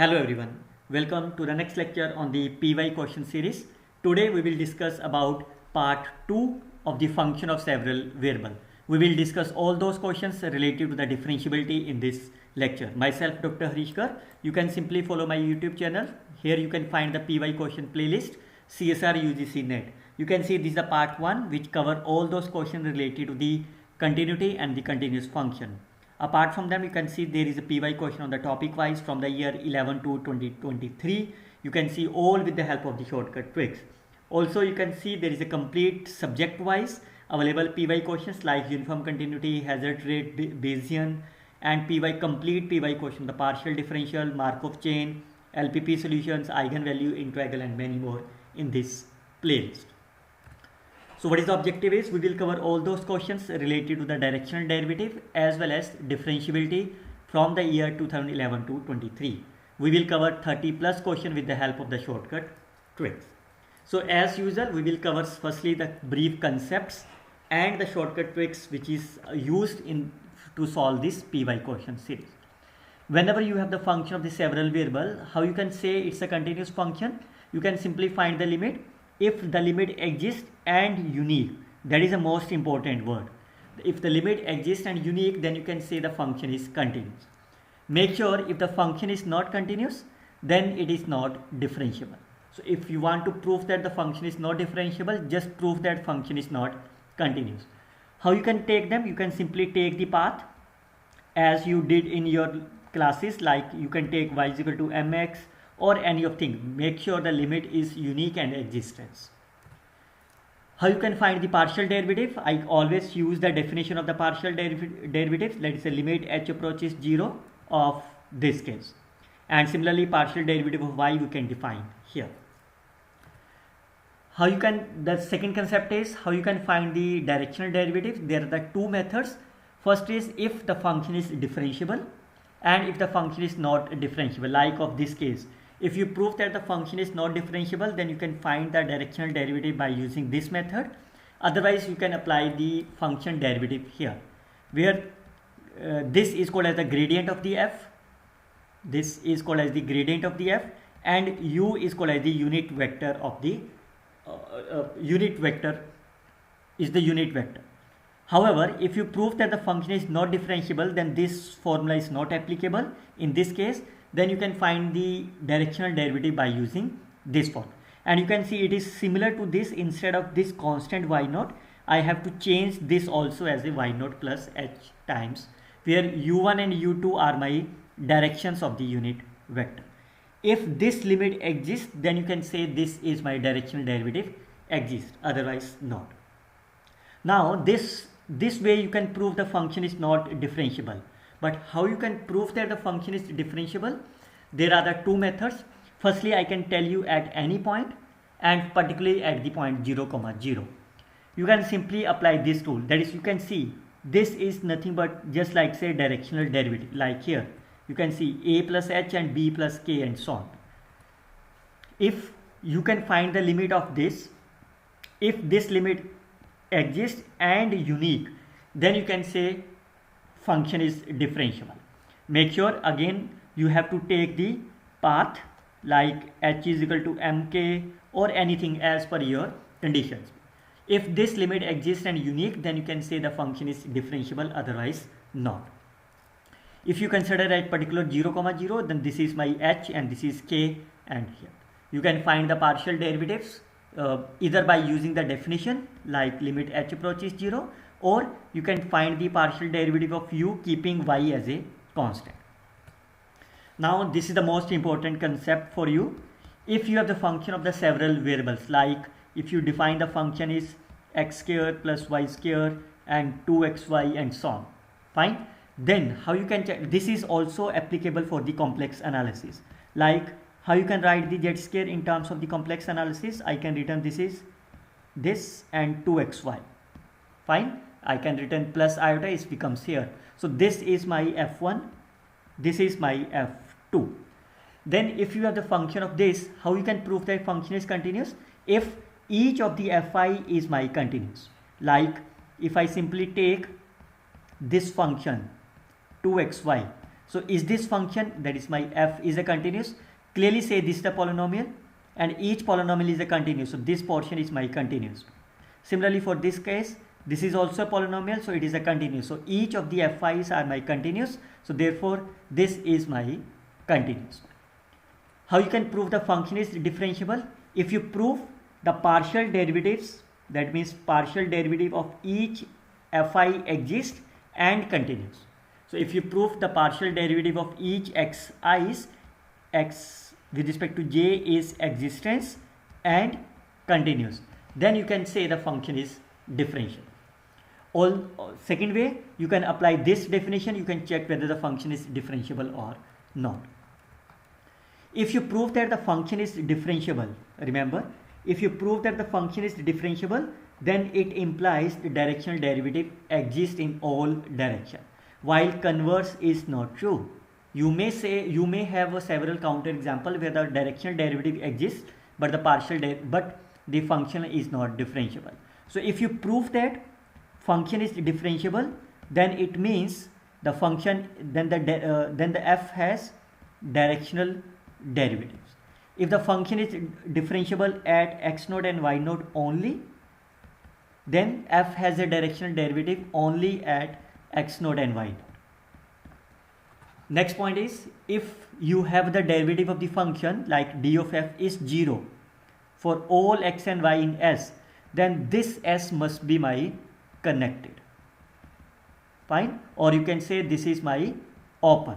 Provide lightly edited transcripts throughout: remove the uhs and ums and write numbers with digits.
Hello everyone, welcome to the next lecture on the PY question series. Today we will discuss about part 2 of the function of several variable. We will discuss all those questions related to the differentiability in this lecture. Myself Dr. Harish Garg. You can simply follow my YouTube channel. Here you can find the PY question playlist, CSIR UGC net. You can see this is the part 1 which cover all those questions related to the continuity and the continuous function. Apart from them, you can see there is a PY question on the topic wise from the year 11 to 2023. You can see all with the help of the shortcut tricks. Also, you can see there is a complete subject wise available PY questions like uniform continuity, hazard rate, Bayesian, and complete PY question, the partial differential, Markov chain, LPP solutions, eigenvalue, integral, and many more in this playlist. So what is the objective is, we will cover all those questions related to the directional derivative as well as differentiability from the year 2011 to 23. We will cover 30 plus questions with the help of the shortcut tricks. So as usual, we will cover firstly the brief concepts and the shortcut tricks which is used to solve this PY question series. Whenever you have the function of the several variable, how you can say it's a continuous function? You can simply find the limit. If the limit exists and unique, that is the most important word. If the limit exists and unique, then you can say the function is continuous. Make sure if the function is not continuous, then it is not differentiable. So if you want to prove that the function is not differentiable, just prove that function is not continuous. How you can take them? You can simply take the path as you did in your classes, like you can take y is equal to mx or any of thing. Make sure the limit is unique and existence. How you can find the partial derivative? I always use the definition of the partial derivative. Let's say limit h approaches 0 of this case. And similarly, partial derivative of y we can define here. How you can, the second concept is how you can find the directional derivative. There are the two methods. First is if the function is differentiable and if the function is not differentiable, like of this case. If you prove that the function is not differentiable, then you can find the directional derivative by using this method. Otherwise, you can apply the function derivative here, where this is called as the gradient of the f. This is called as the gradient of the f, and u is called as the unit vector of the unit vector is the unit vector. However, if you prove that the function is not differentiable, then this formula is not applicable. In this case, then you can find the directional derivative by using this form. And you can see it is similar to this. Instead of this constant y0, I have to change this also as a y0 plus h times, where u1 and u2 are my directions of the unit vector. If this limit exists, then you can say this is my directional derivative exists, otherwise not. Now this way you can prove the function is not differentiable. But how you can prove that the function is differentiable? There are the two methods. Firstly, I can tell you at any point, and particularly at the point 0, 0. You can simply apply this rule. That is, you can see this is nothing but just like say directional derivative. Like here, you can see a plus h and b plus k and so on. If you can find the limit of this, if this limit exists and unique, then you can say function is differentiable. Make sure again you have to take the path like h is equal to mk or anything as per your conditions. If this limit exists and unique, then you can say the function is differentiable, otherwise not. If you consider at particular 0, 0, then this is my h and this is k, and here you can find the partial derivatives either by using the definition like limit h approaches 0, or you can find the partial derivative of u keeping y as a constant. Now this is the most important concept for you. If you have the function of the several variables, like if you define the function is x square plus y square and 2xy and so on, fine, then how you can check? This is also applicable for the complex analysis. Like how you can write the z square in terms of the complex analysis? I can return this is this and 2xy, fine. I can return plus iota, it becomes here. So this is my f1, this is my f2. Then if you have the function of this, how you can prove that function is continuous? If each of the fi is my continuous. Like if I simply take this function 2xy, So is this function, that is my f, is a continuous? Clearly say this is the polynomial and each polynomial is a continuous, so this portion is my continuous. Similarly for this case, this is also a polynomial, so it is a continuous. So each of the fi's are my continuous, so therefore this is my continuous. How you can prove the function is differentiable? If you prove the partial derivatives, that means partial derivative of each fi exists and continues. So if you prove the partial derivative of each xi's, x with respect to j is existence and continuous, then you can say the function is differentiable. Second way, you can apply this definition, you can check whether the function is differentiable or not. If you prove that the function is differentiable, remember, if you prove that the function is differentiable, then it implies the directional derivative exists in all directions, while converse is not true. You may have several counter example where the directional derivative exists, but the function is not differentiable. So if you prove that function is differentiable, then it means the function, then the f has directional derivatives. If the function is differentiable at x naught and y naught only, then f has a directional derivative only at x naught and y naught. Next point is, if you have the derivative of the function like d of f is 0 for all x and y in S, then this S must be my connected. Fine. Or you can say this is my open.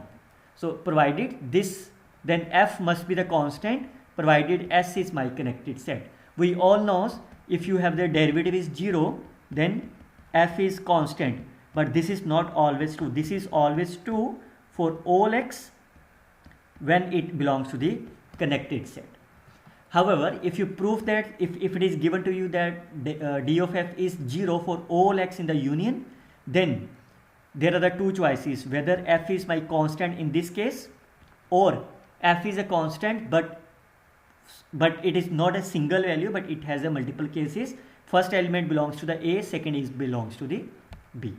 So provided this, then f must be the constant provided S is my connected set. We all know if you have the derivative is 0, then f is constant, but this is not always true. This is always true for all x when it belongs to the connected set. However, if you prove that if it is given to you that d of f is 0 for all x in the union, then there are the two choices, whether f is my constant in this case, or f is a constant but it is not a single value, but it has a multiple cases. First element belongs to the A, second is belongs to the B.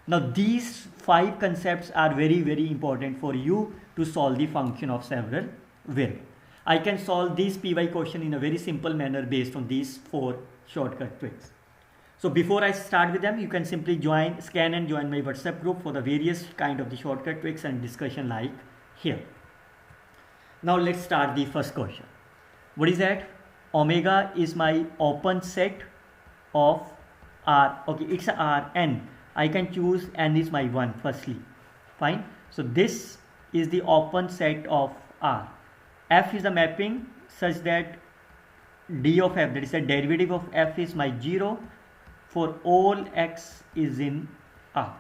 Now these 5 concepts are very, very important for you to solve the function of several variables. I can solve this PY question in a very simple manner based on these 4 shortcut tricks. So before I start with them, you can simply scan and join my WhatsApp group for the various kind of the shortcut tricks and discussion like here. Now let's start the first question. What is that? Omega is my open set of R. Okay, it's a R n. I can choose n is my 1 firstly. Fine. So this is the open set of R. F is the mapping such that d of f, that is the derivative of f, is my 0 for all x is in R.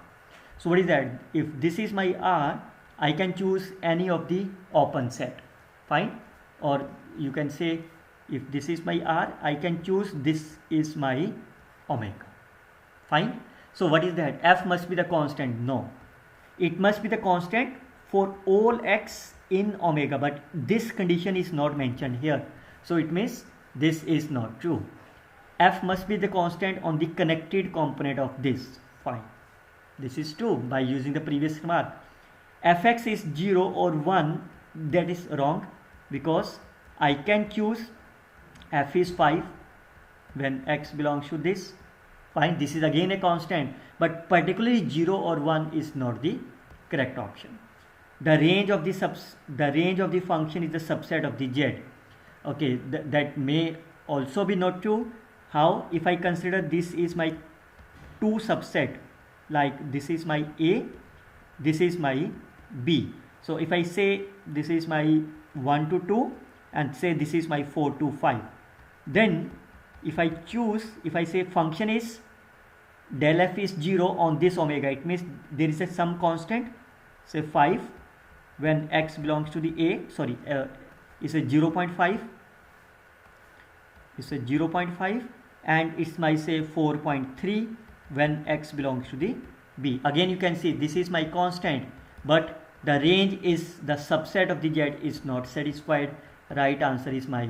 So what is that? If this is my R, I can choose any of the open set. Fine. Or you can say if this is my R, I can choose this is my omega. Fine. So what is that? F must be the constant. No, it must be the constant for all x in omega, but this condition is not mentioned here, so it means this is not true. F must be the constant on the connected component of this. Fine, this is true by using the previous remark. Fx is 0 or 1, that is wrong, because I can choose f is 5 when x belongs to this. Fine, this is again a constant, but particularly 0 or 1 is not the correct option. The range of the function is the subset of the z. Okay, that may also be not true. How? If I consider this is my 2 subset, like this is my A, this is my B. So if I say this is my 1 to 2 and say this is my 4 to 5, then if I say function is del f is 0 on this omega, it means there is some constant, say 5 when x belongs to the A, sorry, it's a 0.5, it's a 0.5, and it's my say 4.3 when x belongs to the B. Again you can see this is my constant, but the range is the subset of the z is not satisfied. Right answer is my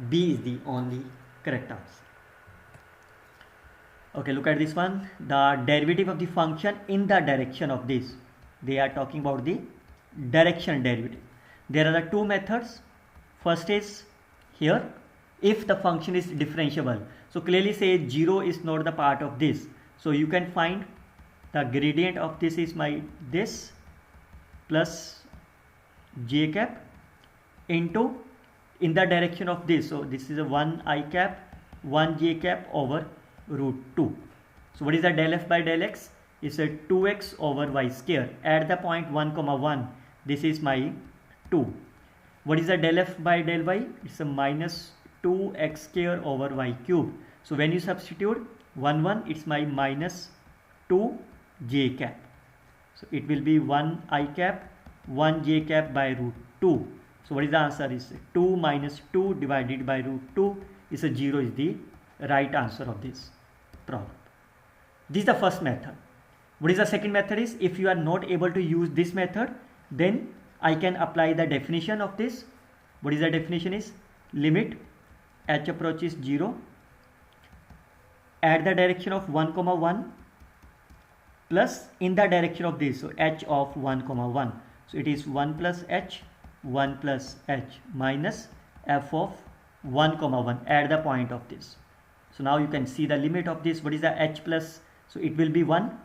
B is the only correct answer. Okay, look at this one. The derivative of the function in the direction of this. They are talking about the directional derivative. There are the two methods. First is here, if the function is differentiable. So clearly say 0 is not the part of this. So you can find the gradient of this is my this plus j cap into in the direction of this. So this is a 1 I cap 1 j cap over root 2. So what is the del f by del x? It's a 2x over y square. At the point 1 comma 1, this is my 2. What is the del f by del y? It's a minus 2x square over y cube. So when you substitute 1 1, it's my minus 2 j cap. So it will be 1 I cap 1 j cap by root 2. So what is the answer? Is 2 minus 2 divided by root 2 is a 0 is the right answer of this problem. This is the first method. What is the second method is, if you are not able to use this method, then I can apply the definition of this. What is the definition is? Limit h approaches 0 at the direction of 1 comma 1 plus in the direction of this, so h of 1 comma 1. So it is 1 plus h minus f of 1 comma 1 at the point of this. So now you can see the limit of this. What is the h plus? So it will be 1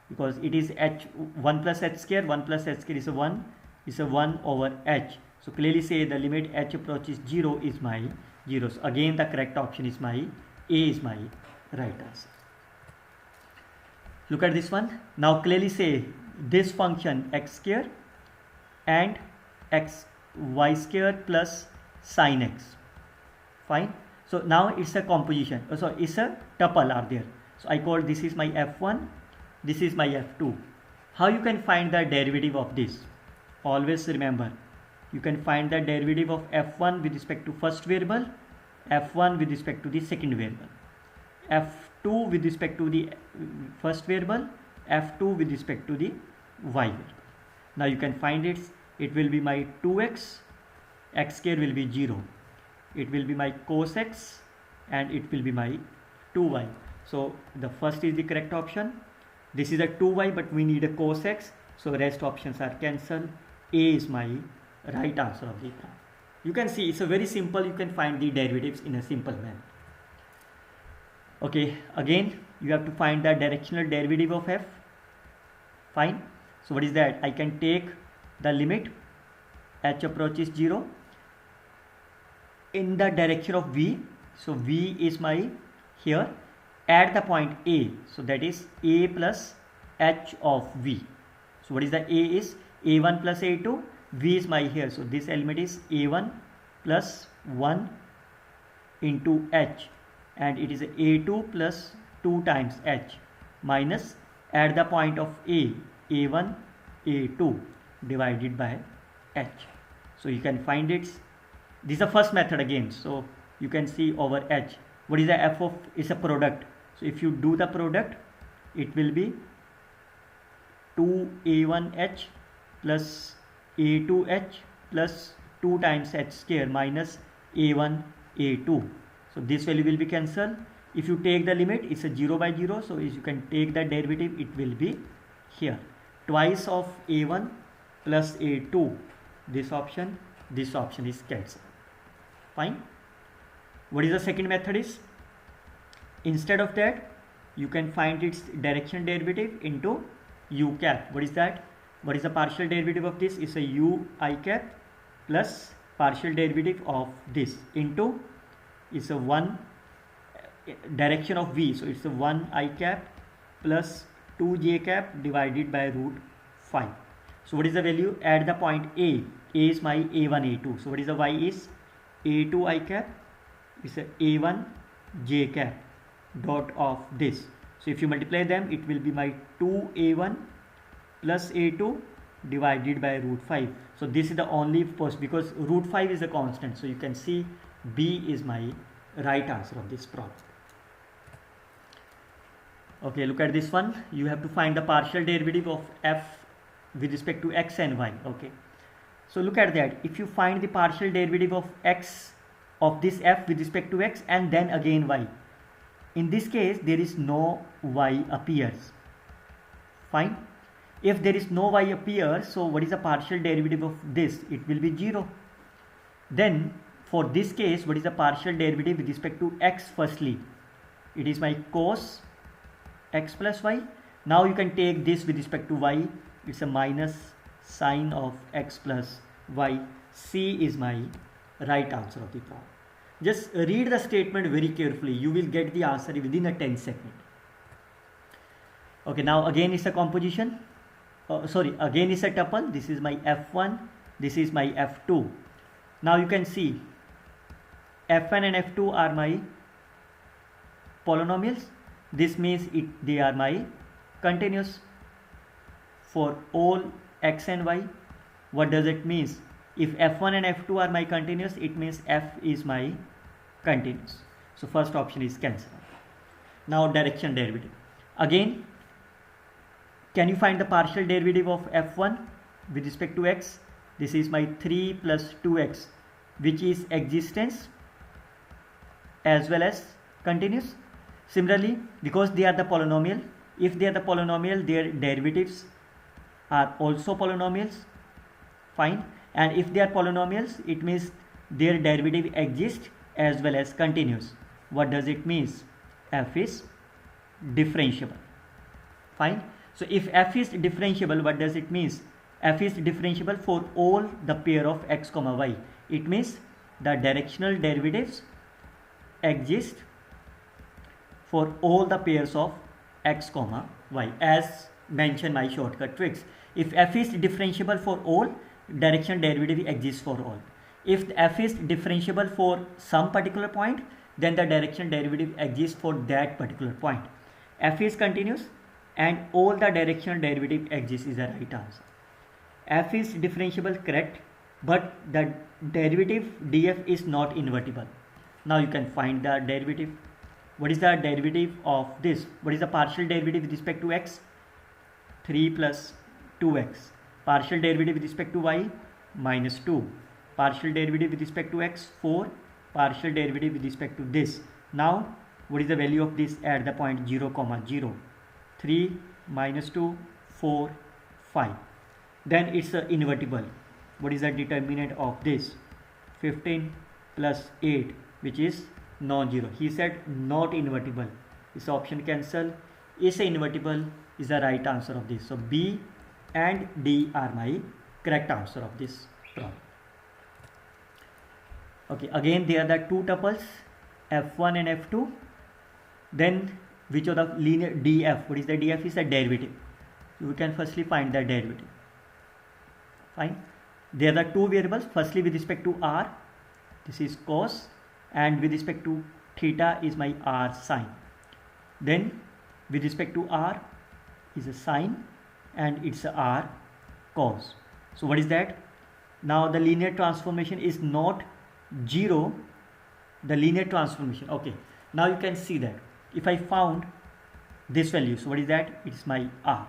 because it is h 1 plus h square. 1 plus h square is a 1. Is a 1 over h. So clearly say the limit h approaches 0 is my 0. So again the correct option is my A is my right answer. Look at this one. Now clearly say this function x square and x y square plus sin x. Fine. So now it's a composition. So it's a tuple are there. So I call this is my f1. This is my f2. How you can find the derivative of this? Always remember, you can find the derivative of f1 with respect to first variable, f1 with respect to the second variable, f2 with respect to the first variable, f2 with respect to the y variable. Now you can find it. It will be my 2x, x square will be 0. It will be my cos x and it will be my 2y. So the first is the correct option. This is a 2y, but we need a cos x. So rest options are cancelled. A is my right answer of the problem. You can see it's a very simple. You can find the derivatives in a simple manner. Okay, again you have to find the directional derivative of f. Fine. So what is that? I can take the limit h approaches 0 in the direction of v. So v is my here at the point A. So that is A plus h of v. So what is the A is A1 plus A2. V is my here. So this element is A1 plus 1 into h, and it is A2 plus 2 times h minus at the point of A, A1 A2 divided by h. So you can find it. This is the first method again. So you can see over h. What is the f of? Is a product. So if you do the product, it will be 2a1h plus a2h plus 2 times h square minus a1 a2. So this value will be cancelled. If you take the limit, it's a 0 by 0. So if you can take the derivative, it will be here twice of a1 plus a2. This option is cancelled. Fine. What is the second method is? Instead of that, you can find its directional derivative into u cap. What is that? What is the partial derivative of this? Is a u I cap plus partial derivative of this into is a 1 direction of v. So it's a 1 I cap plus 2 j cap divided by root 5. So what is the value at the point A? A is my a1 a2. So what is the y is a2 I cap is a a1 j cap dot of this. So if you multiply them, it will be my 2a1 plus a2 divided by root 5. So this is the only post because root 5 is a constant. So you can see B is my right answer of this problem. Okay, look at this one. You have to find the partial derivative of f with respect to x and y. Okay, so look at that. If you find the partial derivative of x of this f with respect to x and then again y, in this case there is no y appears. Fine. If there is no y appear, so what is the partial derivative of this? It will be 0. Then for this case, what is the partial derivative with respect to x? Firstly, it is my cos x plus y. Now you can take this with respect to y. It's a minus sine of x plus y. C is my right answer of the problem. Just read the statement very carefully. You will get the answer within a 10 seconds. Okay, now again it's a composition. Again it's a tuple. This is my f1. This is my f2. Now you can see f1 and f2 are my polynomials. This means they are my continuous for all x and y. What does it mean? If f1 and f2 are my continuous, it means f is my continuous. So first option is cancelled. Now direction derivative. Again, can you find the partial derivative of f1 with respect to x? This is my 3 plus 2x, which is existence as well as continuous. Similarly, because they are the polynomial, if they are the polynomial, their derivatives are also polynomials. Fine. And if they are polynomials, it means their derivative exists as well as continuous. What does it mean? F is differentiable. Fine. So if f is differentiable, what does it mean? F is differentiable for all the pair of x comma y. It means the directional derivatives exist for all the pairs of x comma y, as mentioned my shortcut tricks. If f is differentiable for all, directional derivative exists for all. If f is differentiable for some particular point, then the directional derivative exists for that particular point. F is continuous and all the directional derivative exists is the right answer. F is differentiable, correct, but the derivative df is not invertible. Now you can find the derivative. What is the derivative of this? What is the partial derivative with respect to x? 3 plus 2x. Partial derivative with respect to y? Minus 2. Partial derivative with respect to x? 4. Partial derivative with respect to this. Now, what is the value of this at the point 0, 0? 3 minus 2, 4, 5. Then it's invertible. What is the determinant of this? 15 plus 8, which is non-zero. He said not invertible. This option cancel. Is invertible is the right answer of this. So B and D are my correct answer of this problem. Okay, again there are the two tuples f1 and f2. Then which are the linear df? What is the df? Is the derivative. We can firstly find the derivative. Fine. There are the two variables. Firstly, with respect to r, this is cos, and with respect to theta is my r sine. Then with respect to r is a sine and it's a r cos. So what is that? Now the linear transformation is not 0. The linear transformation. Okay. Now you can see that if I found this value, so what is that? It's my r.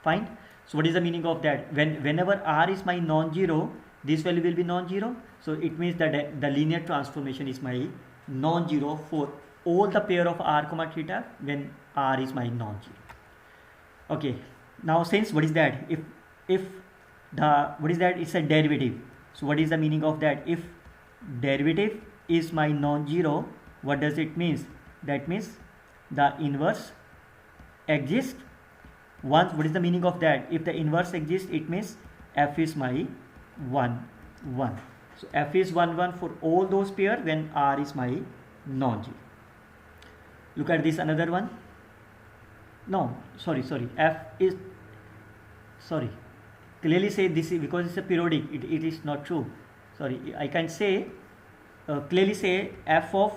Fine. So what is the meaning of that? Whenever r is my non-zero, this value will be non-zero. So it means that the linear transformation is my non-zero for all the pair of r comma theta when r is my non-zero. Okay. Now since what is that? If the what is that? It's a derivative. So what is the meaning of that? If derivative is my non-zero, what does it mean? That means the inverse exists. Once, what is the meaning of that? If the inverse exists, it means f is my 1, 1. So f is 1, 1 for all those pairs when r is my non-zero. Look at this another one. No, sorry. F is, sorry. Clearly say this is because it's a periodic. It is not true. Sorry, I can say, clearly say f of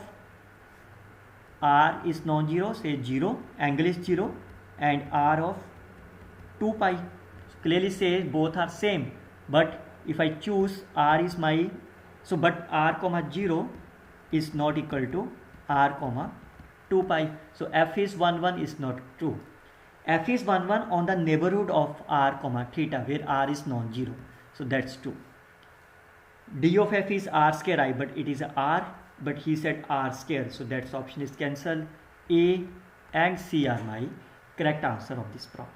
r is non-zero, say 0, angle is 0, and r of 2 pi. Clearly say both are same, but if I choose r is my, so but r comma 0 is not equal to r comma 2 pi. So f is 1, 1 is not true. F is 1, 1 on the neighborhood of r comma theta where r is non-zero. So that's true. D of f is r square I, but it is a r, but he said r square. So that's option is cancelled. A and C are my correct answer of this problem.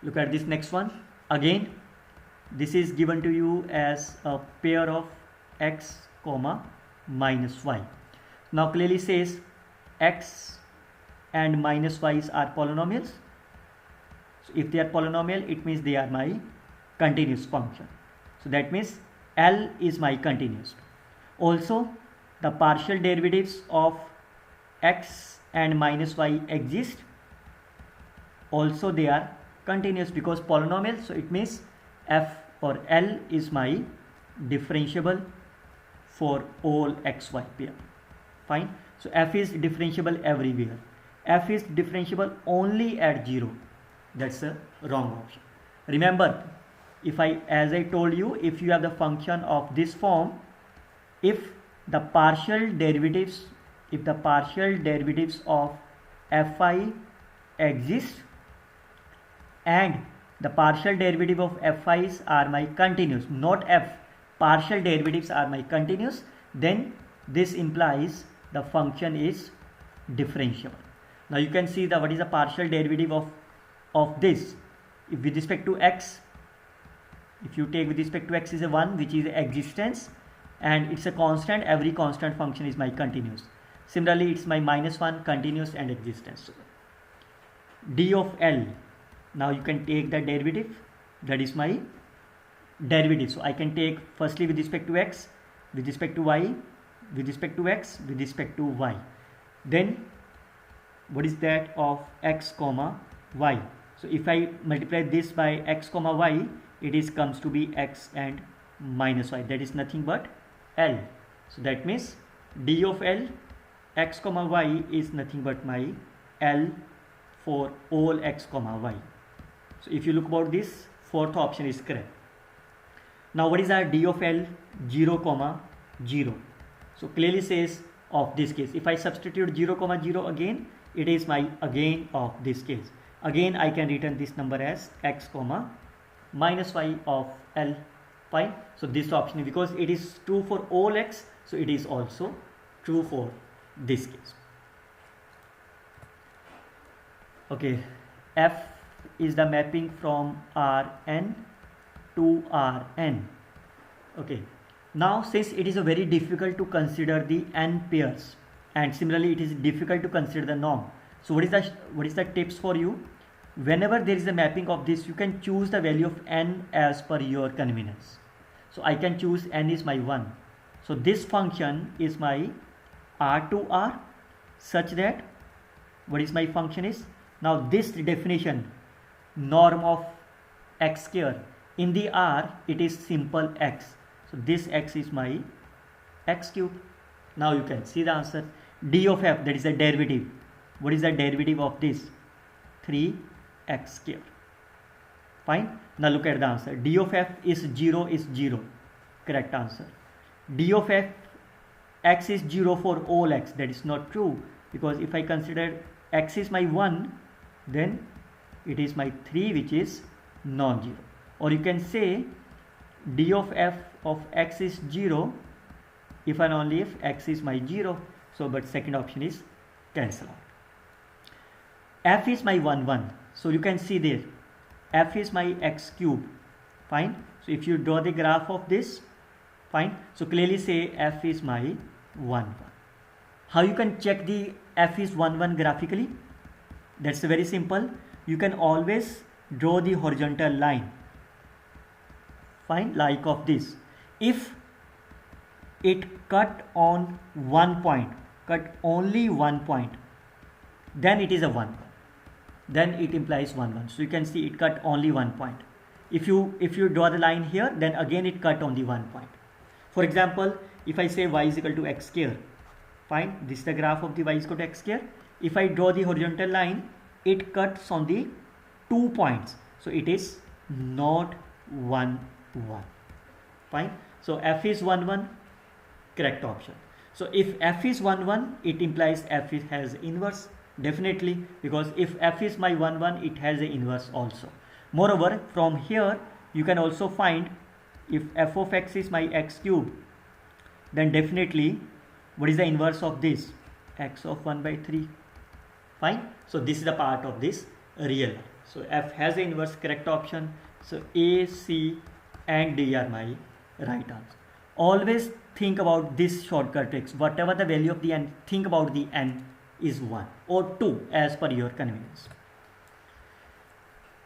Look at this next one. Again, this is given to you as a pair of x comma minus y. Now clearly says x and minus y's are polynomials. So if they are polynomial, it means they are my continuous function. So that means L is my continuous. Also, the partial derivatives of x and minus y exist. Also they are continuous because polynomial. So it means f or L is my differentiable for all xy pair. Fine. So f is differentiable everywhere. F is differentiable only at 0. That's a wrong option. Remember, as I told you, if you have the function of this form, if the partial derivatives of fi exist and the partial derivative of fi's are my continuous, not f, partial derivatives are my continuous, then this implies the function is differentiable. Now you can see what is the partial derivative of this. If with respect to x, if you take with respect to x is a 1, which is existence, and it's a constant, every constant function is my continuous. Similarly, it's my minus 1, continuous and existence. D of L, now you can take the derivative, that is my derivative. So I can take firstly with respect to x, with respect to y, with respect to x, with respect to y. Then what is that of x comma y? So if I multiply this by x comma y, it comes to be x and minus y. That is nothing but L. So that means D of L, x comma y is nothing but my L for all x comma y. So if you look about this, fourth option is correct. Now what is our D of L? 0 comma 0. So clearly says of this case, if I substitute 0 comma 0 again, it is my again of this case. Again I can return this number as x comma minus y of L. Fine. So this option, because it is true for all x, so it is also true for this case. Okay, f is the mapping from Rn to Rn. Okay, now since it is a very difficult to consider the n pairs, and similarly it is difficult to consider the norm. So what is the tips for you? Whenever there is a mapping of this, you can choose the value of n as per your convenience. So I can choose n is my 1. So this function is my R to R, such that what is my function is, now this definition, norm of x square, in the R it is simple x. So this x is my x cube. Now you can see the answer. D of f, that is the derivative. What is the derivative of this? 3x square. Fine. Now look at the answer. D of f is 0 is 0. Correct answer. D of f, x is 0 for all x. That is not true, because if I consider x is my 1, then it is my 3, which is non-zero. Or you can say D of f of x is 0 if and only if x is my 0. So but second option is cancel out. F is my 1 1. So you can see there, f is my x cube. Fine. So if you draw the graph of this, fine. So clearly say f is my 1 1. How you can check the f is 1 1 graphically? That's very simple. You can always draw the horizontal line. Fine, like of this. If it cut on one point, cut only one point, then it is a 1. Then it implies 1 1. So you can see it cut only one point. If you draw the line here, then again it cut only one point. For example, if I say y is equal to x square, fine, this is the graph of the y is equal to x square. If I draw the horizontal line, it cuts on the 2 points. So it is not 1 1. Fine. So f is 1 1, correct option. So if f is 1 1, it implies f has inverse. Definitely, because if f is my 1 1, it has an inverse also. Moreover, from here you can also find if f of x is my x cube, then definitely what is the inverse of this? X of 1 by 3. Fine. So this is the part of this real life. So F has the inverse, correct option. So A, C and D are my right answer. Always think about this shortcut tricks. Whatever the value of the n, think about the n is 1 or 2 as per your convenience.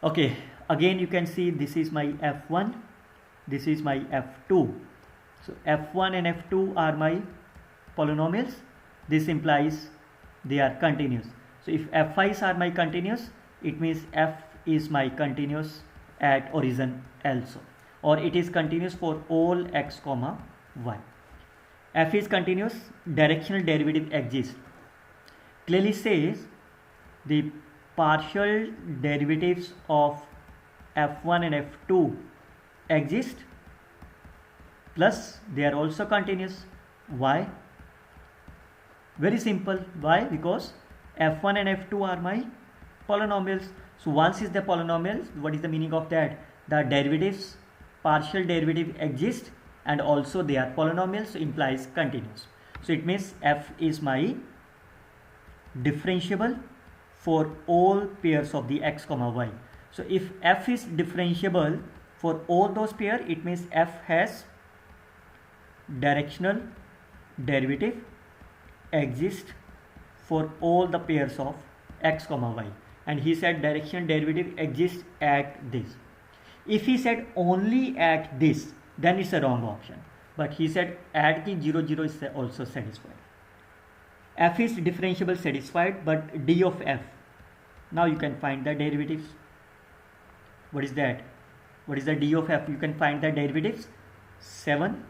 Okay, again you can see this is my F1, this is my F2. So F1 and F2 are my polynomials. This implies they are continuous. So if F5s are my continuous, it means F is my continuous at origin also, or it is continuous for all x comma y. F is continuous, directional derivative exists. Clearly says the partial derivatives of F1 and F2 exist, plus they are also continuous. Why? Very simple. Why? Because F1 and F2 are my polynomials. So once is the polynomial, what is the meaning of that? The derivatives, partial derivative exist and also they are polynomials, so implies continuous. So it means F is my differentiable for all pairs of the x comma y. So if F is differentiable for all those pairs, it means F has directional derivative exist for all the pairs of x comma y, and he said directional derivative exists at this. If he said only at this, then it's a wrong option, but he said at the 0 0 is also satisfied. F is differentiable, satisfied, but d of f, now you can find the derivatives. What is that? What is the d of f? You can find the derivatives. 7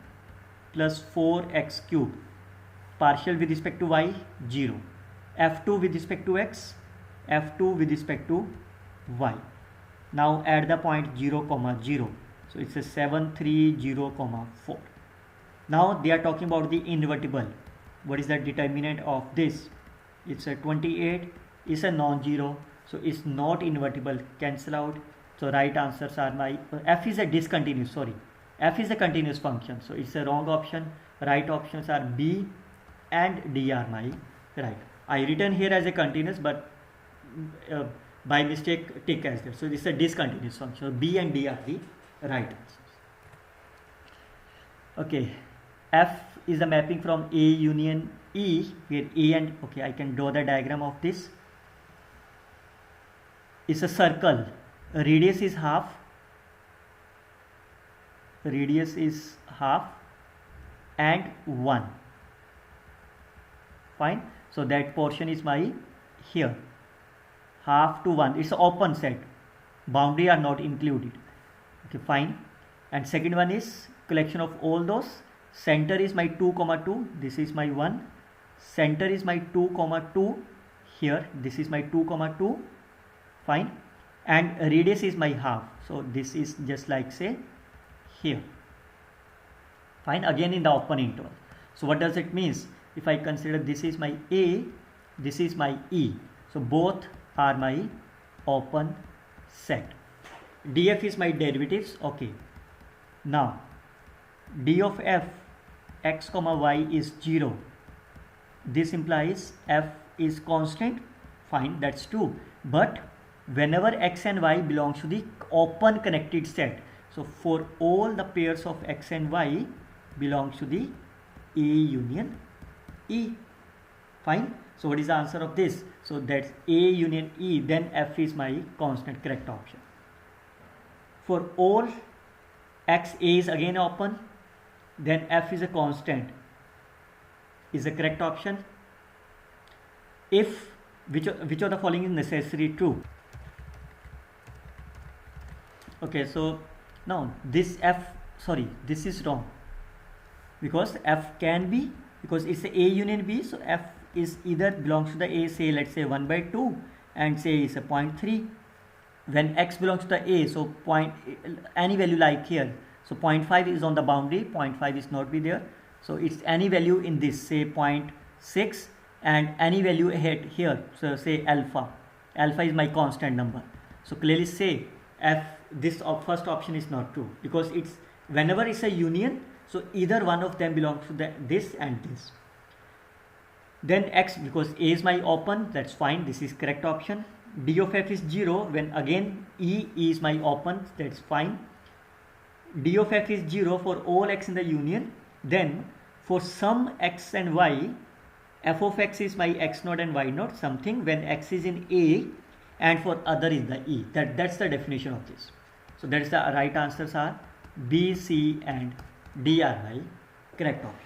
plus 4x cube, partial with respect to y 0, f2 with respect to x, f2 with respect to y. Now add the point 0 comma 0, so it's a 7 3 0 comma 4. Now they are talking about the invertible. What is the determinant of this? It's a 28, is a non-zero, so it's not invertible, cancel out. So right answers are my f is a discontinuous, sorry, f is a continuous function, so it's a wrong option. Right options are B and D are my right. I written here as a continuous, but by mistake tick as there, so this is a discontinuous function. So B and D are the right answers. Okay, F is the mapping from A union E, where A and, okay, I can draw the diagram of this. It's a circle, radius is half, and 1. Fine, so that portion is my here, half to 1. It's an open set, boundary are not included. Okay, fine. And second one is collection of all those. Center is my 2 comma 2, this is my 1. Center is my 2 comma 2 here, this is my 2 comma 2. Fine. And radius is my half, so this is just like say here. Fine, again in the open interval. So what does it mean? If I consider this is my A, this is my E, so both are my open set. df is my derivatives. Okay, now d of f x comma y is 0. This implies f is constant. Fine, that's true, but whenever x and y belongs to the open connected set, so for all the pairs of x and y belongs to the A union E. Fine, so what is the answer of this? So that's A union E, then f is my constant, correct option. For all x, A is again open, then f is a constant, is the correct option. If which of the following is necessary true? Okay, so now this f, sorry, this is wrong, because f can be, because it's a union B, so f is either belongs to the A, say let's say 1 by 2, and say is a 0.3. When x belongs to the A, so any value like here, so 0.5 is on the boundary, 0.5 is not be there, so it's any value in this, say 0.6, and any value ahead here, so say alpha is my constant number. So clearly say f, this first option is not true, because it's whenever it's a union, so either one of them belongs to this and this. Then x, because A is my open, that's fine, this is correct option. d of f is 0 when again E is my open, that's fine. D of f is 0 for all x in the union. Then for some x and y, f of x is my x0 and y0 something when x is in A and for other is the E. That's the definition of this. So that's the right answers are B, C and D are my correct options.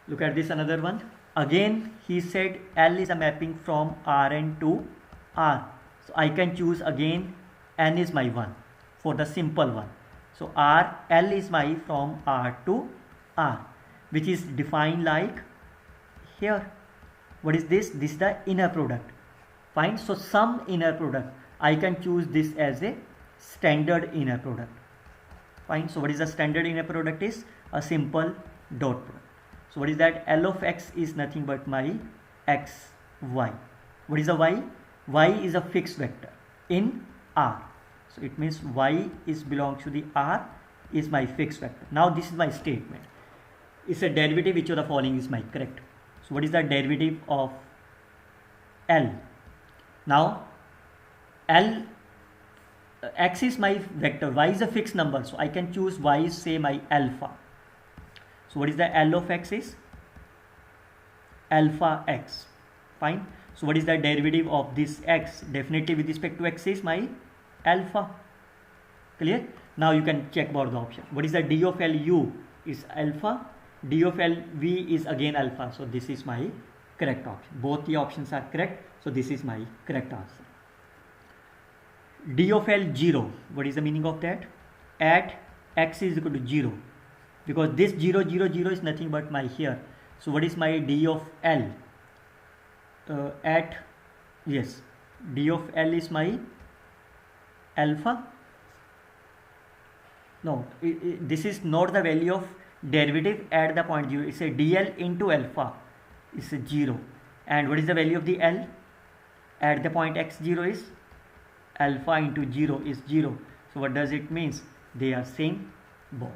Look at this another one. Again he said L is a mapping from Rn to R. So I can choose again N is my 1 for the simple one. So L is my from R to R, which is defined like here. What is this? This is the inner product. Fine. So some inner product. I can choose this as a standard inner product. Fine. So what is the standard inner product? Is a simple dot product. So what is that? L of x is nothing but my x, y. What is a y? Y is a fixed vector in R. So it means y is belongs to the R is my fixed vector. Now this is my statement. It's a derivative which of the following is my correct. So what is the derivative of L? Now L x is my vector, y is a fixed number, so I can choose y is say my alpha. So what is the L of x is? Alpha x. Fine. So what is the derivative of this x? Definitely with respect to x is my alpha. Clear? Now you can check about the option. What is the d of L u is alpha, d of L v is again alpha. So this is my correct option. Both the options are correct. So this is my correct answer. D of L 0. What is the meaning of that? At x is equal to 0. Because this 0, 0, 0 is nothing but my here. So what is my d of L? D of L is my alpha. No, this is not the value of derivative at the point 0. It's a dl into alpha. It's a 0. And what is the value of the L? At the point x0 is alpha into 0 is 0. So what does it means? They are same both.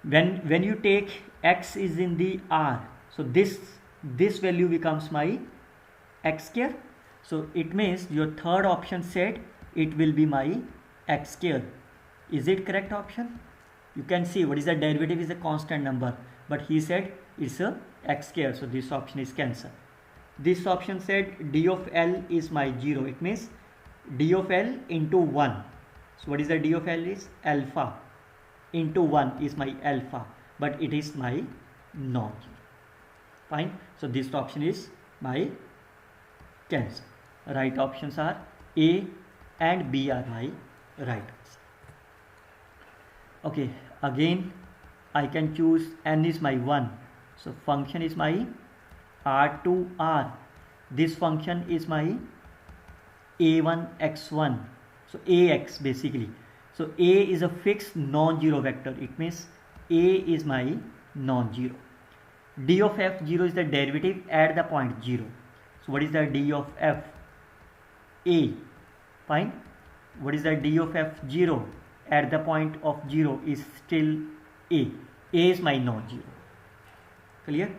When you take x is in the R, so this value becomes my x square. So it means your third option said it will be my x square. Is it correct option? You can see what is the derivative is a constant number, but he said it's a x square, so this option is cancelled. This option said d of L is my 0. It means d of L into 1. So what is the d of L is? Alpha into 1 is my alpha, but it is my non-zero. Fine. So this option is my cancel. Right options are A and B are my right answer. Okay, again I can choose n is my 1. So function is my R to R. This function is my A1 x1. So AX basically. So A is a fixed non-zero vector. It means A is my non-zero. D of f0 is the derivative at the point 0. So what is the D of f? A. Fine. What is the D of f0? At the point of 0 is still A. A is my non-zero. Clear?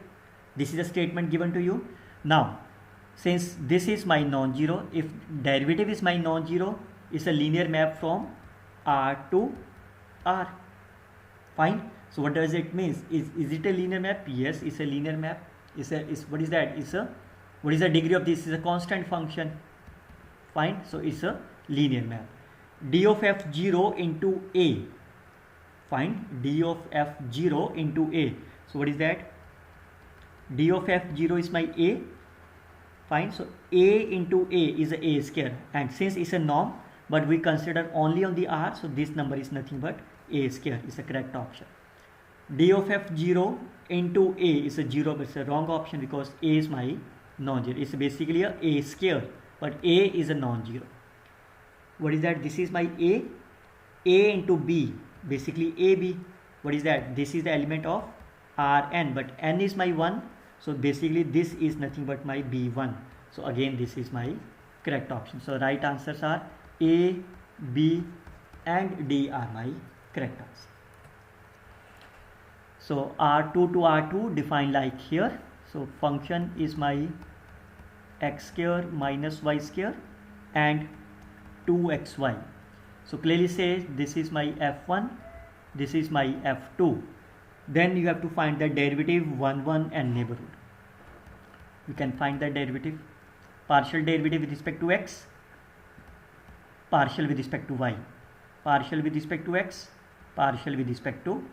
This is a statement given to you. Now, since this is my non-zero, if derivative is my non-zero, it's a linear map from R to R. Fine. So what does it mean? Is it a linear map? Yes, it's a linear map. What is that? What is the degree of this? Is a constant function. Fine. So it's a linear map. D of f0 into A. Fine. D of f0 into A. So what is that? D of f0 is my A. Fine. So A into A is a A square, and since it's a norm, but we consider only on the R, so this number is nothing but A square is the correct option. D of f0 into A is a 0, but it's a wrong option because A is my non-zero. It's basically a A square, but A is a non-zero. What is that? This is my A into B, basically AB. What is that? This is the element of Rn, but n is my 1, so basically this is nothing but my B1. So again this is my correct option. So right answers are A, B and D are my correct answer. So R2 to R2 defined like here. So function is my x square minus y square and 2xy. So clearly says this is my f1, this is my f2. Then you have to find the derivative 1, 1 and neighborhood. You can find the derivative, partial derivative with respect to x, partial with respect to y, partial with respect to x, partial with respect to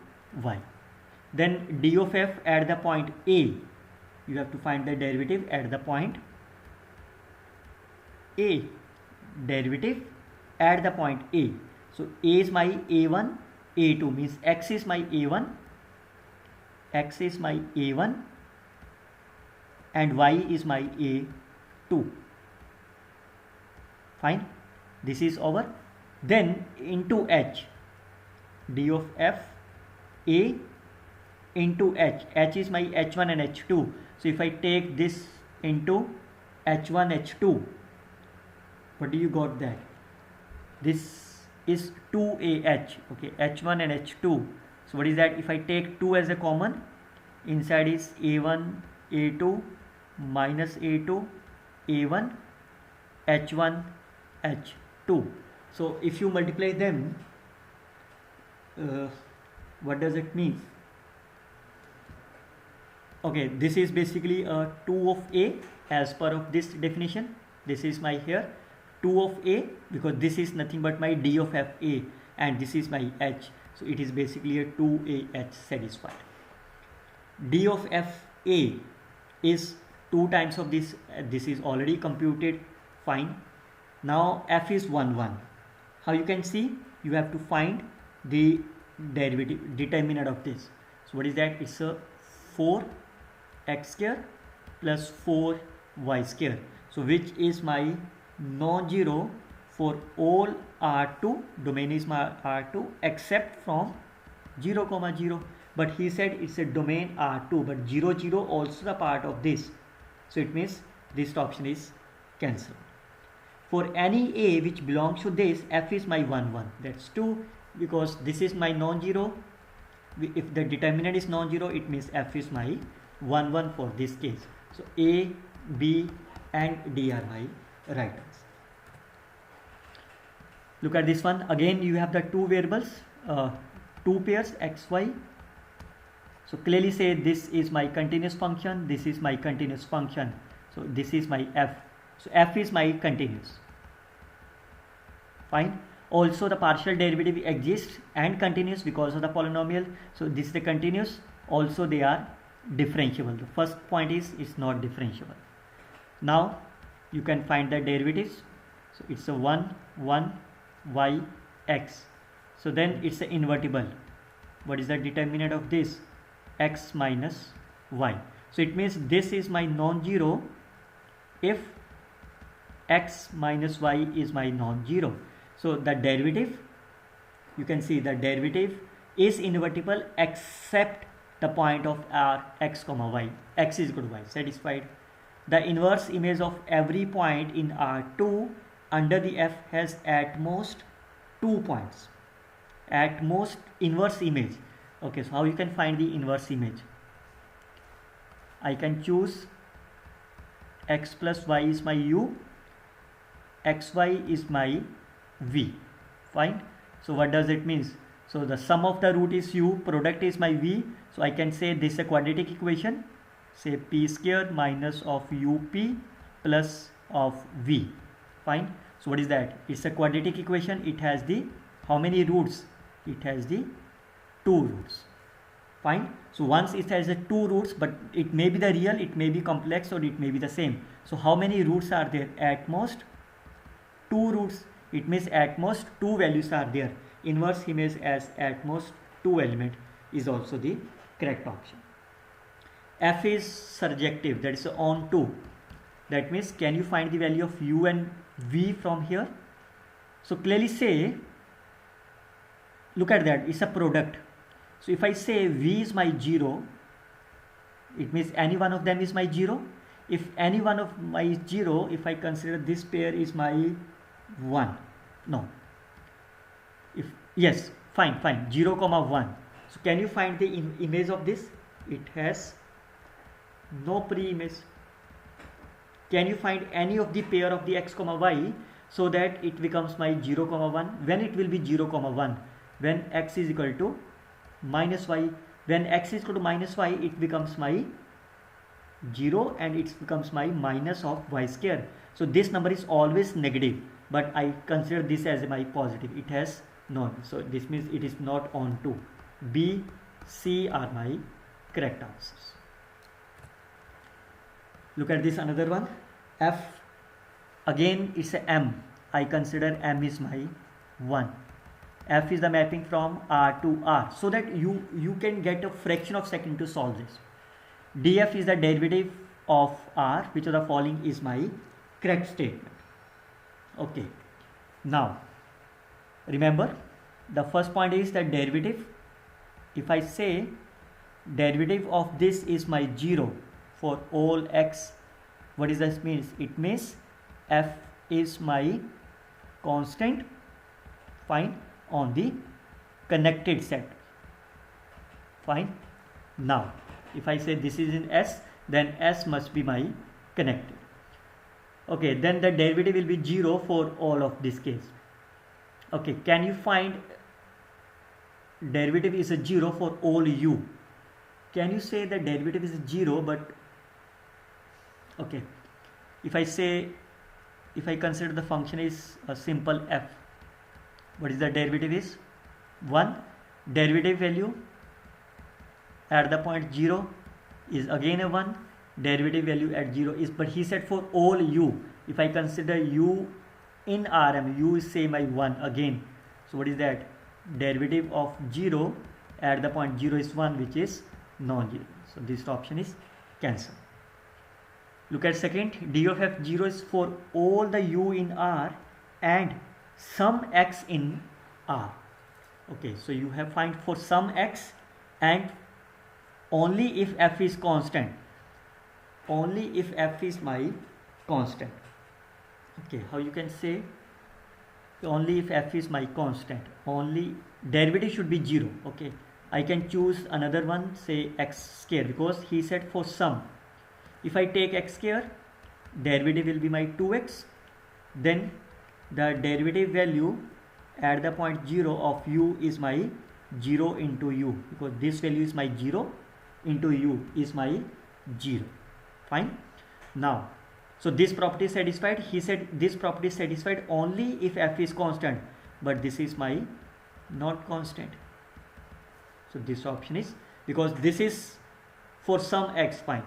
y. Then d of f at the point A, you have to find the derivative at the point A, derivative at the point A. So A is my A1, A2 means x is my A1, x is my A1 and y is my A2. Fine, this is over. Then into h, d of f A into h, h is my h1 and h2. So if I take this into h1 h2, what do you got that? This is 2ah, okay, h1 and h2. So what is that? If I take 2 as a common, inside is a1 a2 minus a2 a1 h1 h2. So if you multiply them, what does it mean? Okay, this is basically a 2 of a as per of this definition. This is my here 2 of a, because this is nothing but my d of f a and this is my h. So it is basically a 2ah satisfied. D of f a is 2 times of this. This is already computed. Fine. Now f is 1, 1. How you can see? You have to find the derivative, determinant of this. So what is that? It's a 4x square plus 4y square. So which is my non-zero for all R2, domain is my R2 except from 0, 0. But he said it's a domain R2, but 0, 0 also the part of this. So it means this option is cancelled. For any a which belongs to this, f is my 1, 1. That's 2, because this is my non-zero. If the determinant is non-zero, it means f is my 1, 1 for this case. So a, b and d are my right answer. Look at this one. Again you have the two variables, two pairs x, y. So clearly say this is my continuous function, this is my continuous function. So this is my f. So f is my continuous. Fine. Also the partial derivative exists and continuous because of the polynomial. So this is the continuous. Also they are differentiable. The first point is it's not differentiable. Now you can find the derivatives. So it's a 1, 1, y, x. So then it's an invertible. What is the determinant of this? X minus y. So it means this is my non-zero if x minus y is my non-zero. So the derivative, you can see the derivative is invertible except the point of r x comma y. X is equal to y. Satisfied. The inverse image of every point in R2 under the f has at most 2 points. At most inverse image. Okay, so how you can find the inverse image? I can choose x plus y is my u, xy is my v. Fine. So what does it mean? So the sum of the root is u, product is my v. So I can say this is a quadratic equation. Say p square minus of up plus of v. Fine. So what is that? It's a quadratic equation. It has the how many roots? It has the 2 roots. Fine. So once it has the 2 roots, but it may be the real, it may be complex, or it may be the same. So how many roots are there? At most 2 roots. It means at most 2 values are there. Inverse image as at most 2 element is also the correct option. F is surjective, that is on 2. That means can you find the value of u and v from here? So clearly say, look at that, it's a product. So if I say v is my 0, it means any one of them is my 0. If any one of my 0, if I consider this pair is my 1, no. If yes, fine, 0, 1. So can you find the image of this? It has no pre-image. Can you find any of the pair of the x comma y so that it becomes my 0 comma 1? When it will be 0 comma 1? When x is equal to minus y. When x is equal to minus y, it becomes my 0 and it becomes my minus of y square. So this number is always negative, but I consider this as my positive. It has none. So this means it is not on 2. B, C are my correct answers. Look at this another one. F, again it's a M. I consider M is my 1. F is the mapping from R to R, so that you can get a fraction of second to solve this. DF is the derivative of R, which of the following is my correct statement. Okay, now remember the first point is that derivative. If I say derivative of this is my 0 for all x, what does this means? It means f is my constant, fine, on the connected set, fine. Now if I say this is in S, then S must be my connected. Okay, then the derivative will be 0 for all of this case. Okay, can you find derivative is a 0 for all u? Can you say the derivative is 0, but okay, if I consider the function is a simple f, what is the derivative is 1. Derivative value at the point 0 is again a 1. Derivative value at 0 is, but he said for all u. If I consider u in Rm, u is say my 1 again. So what is that? Derivative of 0 at the point 0 is 1, which is non-zero. So this option is cancelled. Look at second. D of f 0 is for all the u in R and some x in R. Okay, so you have find for some x and only if f is constant. Only if f is my constant. Okay, how you can say only if f is my constant? Only derivative should be 0. Okay, I can choose another one, say x square, because he said for some. If I take x square, derivative will be my 2x. Then the derivative value at the point 0 of u is my 0 into u, because this value is my 0 into u is my 0. Fine. Now, so this property is satisfied. He said this property is satisfied only if f is constant, but this is my not constant. So this option is, because this is for some x, fine.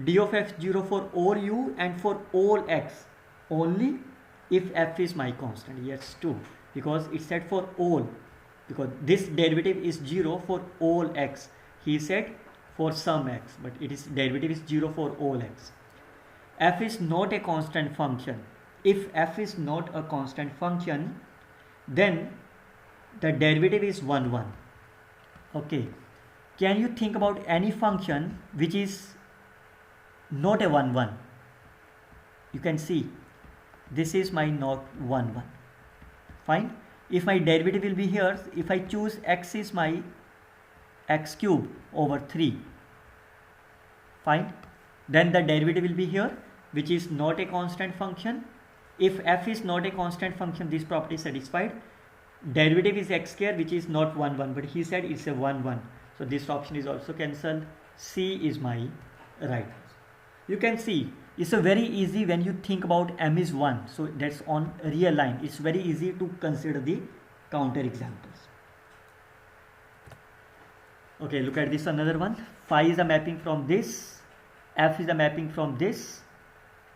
D of f 0 for all u and for all x only if f is my constant. Yes, 2, because it said for all, because this derivative is 0 for all x. He said for some x, but it is derivative is 0 for all x. F is not a constant function. If f is not a constant function, then the derivative is 1 1. Okay, can you think about any function which is not a 1 1? You can see this is my not 1 1. Fine. If my derivative will be here, if I choose x is my x cube over 3, fine, then the derivative will be here, which is not a constant function. If f is not a constant function, this property is satisfied. Derivative is x square, which is not 1 1, but he said it's a 1 1. So this option is also cancelled. C is my right. You can see it's a very easy when you think about m is 1. So that's on real line. It's very easy to consider the counter examples. Okay, look at this another one. Phi is a mapping from this, f is a mapping from this,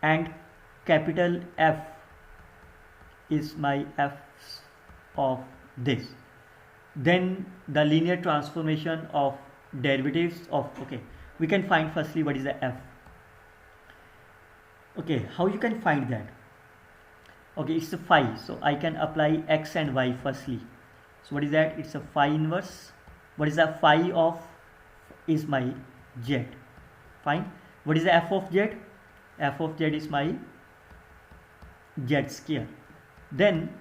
and capital F is my f of this. Then the linear transformation of derivatives of, okay, we can find firstly what is the f. Okay, how you can find that? Okay, it's a phi, so I can apply x and y firstly. So what is that? It's a phi inverse. What is the phi of is my z. Fine. What is the f of z? F of z is my z square. Then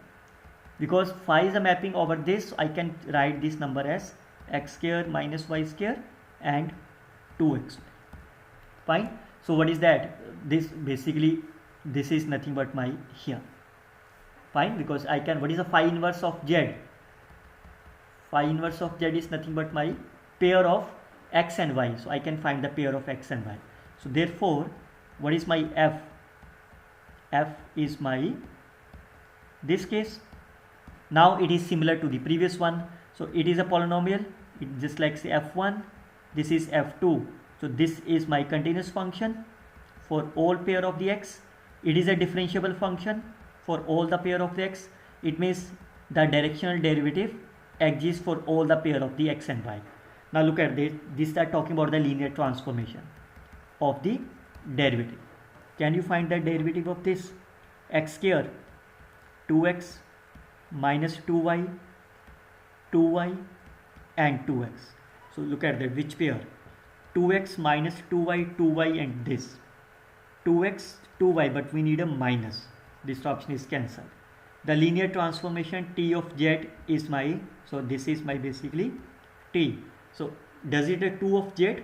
because phi is a mapping over this, I can write this number as x square minus y square and 2x. Fine. So what is that? This basically, this is nothing but my here. Fine, because I can, what is the phi inverse of z? Phi inverse of z is nothing but my pair of x and y. So I can find the pair of x and y. So therefore, what is my f? F is my, this case. Now it is similar to the previous one. So it is a polynomial. It just like say f1. This is f2. So this is my continuous function for all pair of the x. It is a differentiable function for all the pair of the x. It means the directional derivative exists for all the pair of the x and y. Now look at this. This are talking about the linear transformation of the derivative. Can you find the derivative of this? X square, 2x minus 2y, 2y and 2x. So look at that, which pair? 2x minus 2y, 2y and this. 2x, 2y, but we need a minus. This option is cancelled. The linear transformation t of z is my, so this is my basically t. So does it a 2 of z?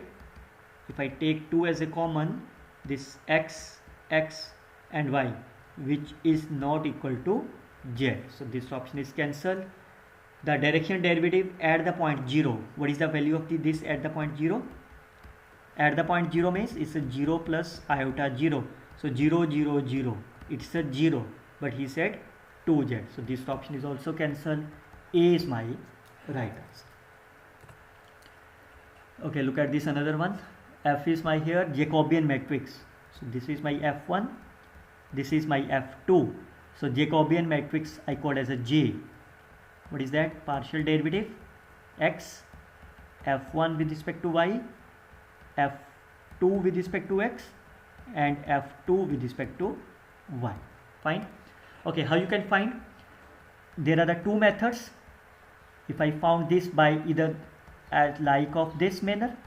If I take 2 as a common, this x, x and y, which is not equal to z. So this option is cancelled. The direction derivative at the point 0. What is the value of this at the point 0? At the point 0 means it's a 0 plus iota 0. So 0, 0, 0. It's a 0. But he said 2z. So this option is also cancelled. A is my right answer. Okay, look at this another one. F is my here Jacobian matrix. So this is my F1. This is my F2. So Jacobian matrix I call as a J. What is that? Partial derivative x, F1 with respect to y, F2 with respect to x and F2 with respect to y. Fine. Okay, how you can find? There are the two methods. If I found this by either as like of this manner,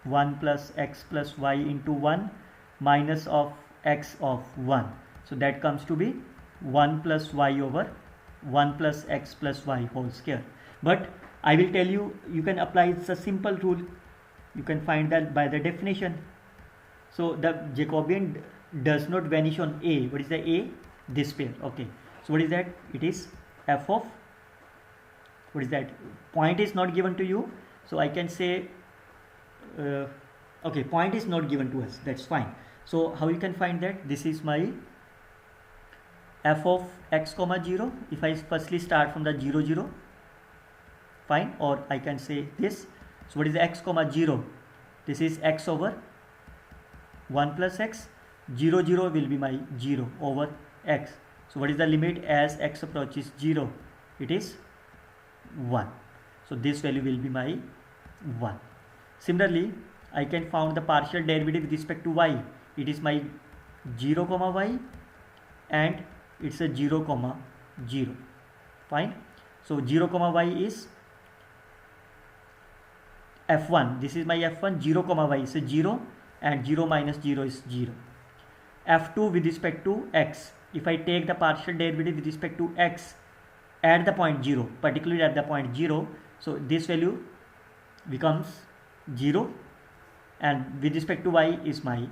1 plus x plus y into 1 minus of x of 1. So that comes to be 1 plus y over 1 plus x plus y whole square. But I will tell you, you can apply, it's a simple rule. You can find that by the definition. So the Jacobian does not vanish on A. What is the A? This pair. Okay. So what is that? It is f of, what is that? Point is not given to you. So I can say, okay, point is not given to us. That's fine. So how you can find that? This is my f of x comma 0. If I firstly start from the 0, 0. Fine. Or I can say this. So what is the x comma 0? This is x over 1 plus x. 0, 0 will be my 0 over x. So what is the limit as x approaches 0? It is 1. So this value will be my 1. Similarly, I can find the partial derivative with respect to y. It is my 0 comma y and it's a 0 comma 0. Fine. So 0 comma y is f1. This is my f1. 0 comma y is a 0 and 0 minus 0 is 0. f2 with respect to x. If I take the partial derivative with respect to x at the point 0, particularly at the point 0, so this value becomes 0 and with respect to y is my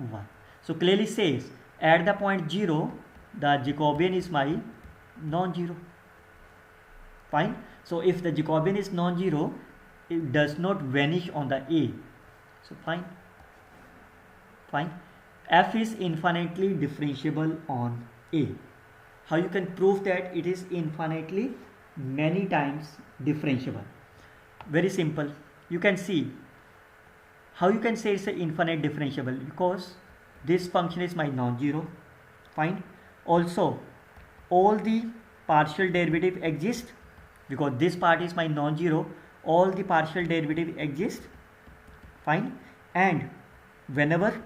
1. So clearly says at the point 0 the Jacobian is my non-zero. Fine. So if the Jacobian is non-zero, it does not vanish on the A. So fine. Fine. F is infinitely differentiable on A. How you can prove that it is infinitely many times differentiable? Very simple. You can see how you can say it's an infinite differentiable, because this function is my non-zero. Fine. Also all the partial derivative exist, because this part is my non-zero, all the partial derivative exist. Fine. And whenever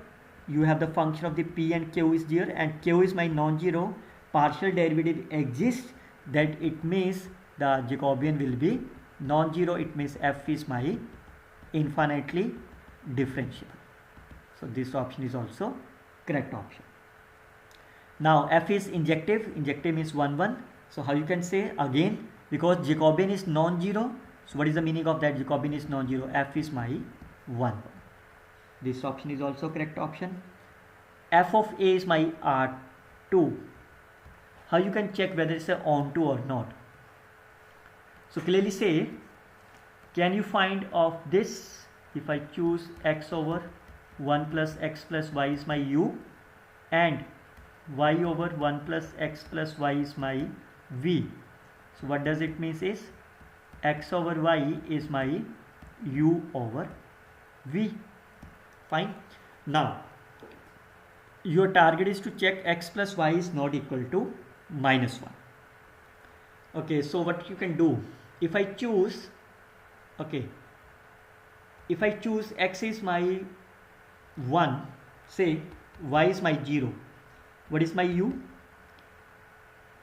you have the function of the p and q is there and q is my non-zero, partial derivative exists, that it means the Jacobian will be non-zero. It means f is my infinitely differentiable. So this option is also correct option. Now f is injective. Injective means 1 1. So how you can say? Again, because Jacobian is non-zero, so what is the meaning of that? Jacobian is non-zero. F is my 1 1. This option is also correct option. F of A is my R2. How you can check whether it's a onto or not? So clearly say, can you find of this, if I choose x over 1 plus x plus y is my u and y over 1 plus x plus y is my v. So what does it mean is x over y is my u over v. Fine. Now your target is to check x plus y is not equal to minus 1. Okay, so what you can do, if I choose, okay, if I choose x is my 1, say y is my 0, what is my u?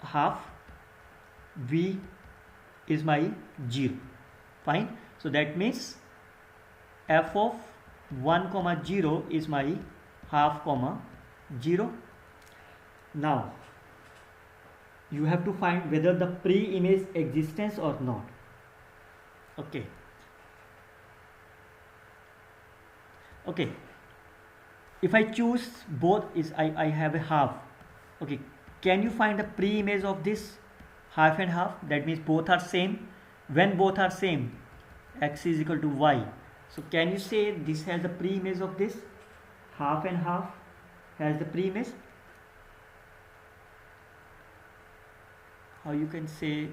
Half, v is my 0. Fine. So that means f of 1 comma 0 is my half comma 0. Now you have to find whether the pre-image existence or not. Okay. Okay. If I choose both is I have a half. Okay. Can you find the pre-image of this half and half? That means both are same. When both are same, x is equal to y. So can you say this has the pre-image of this? Half and half has the pre-image. How you can say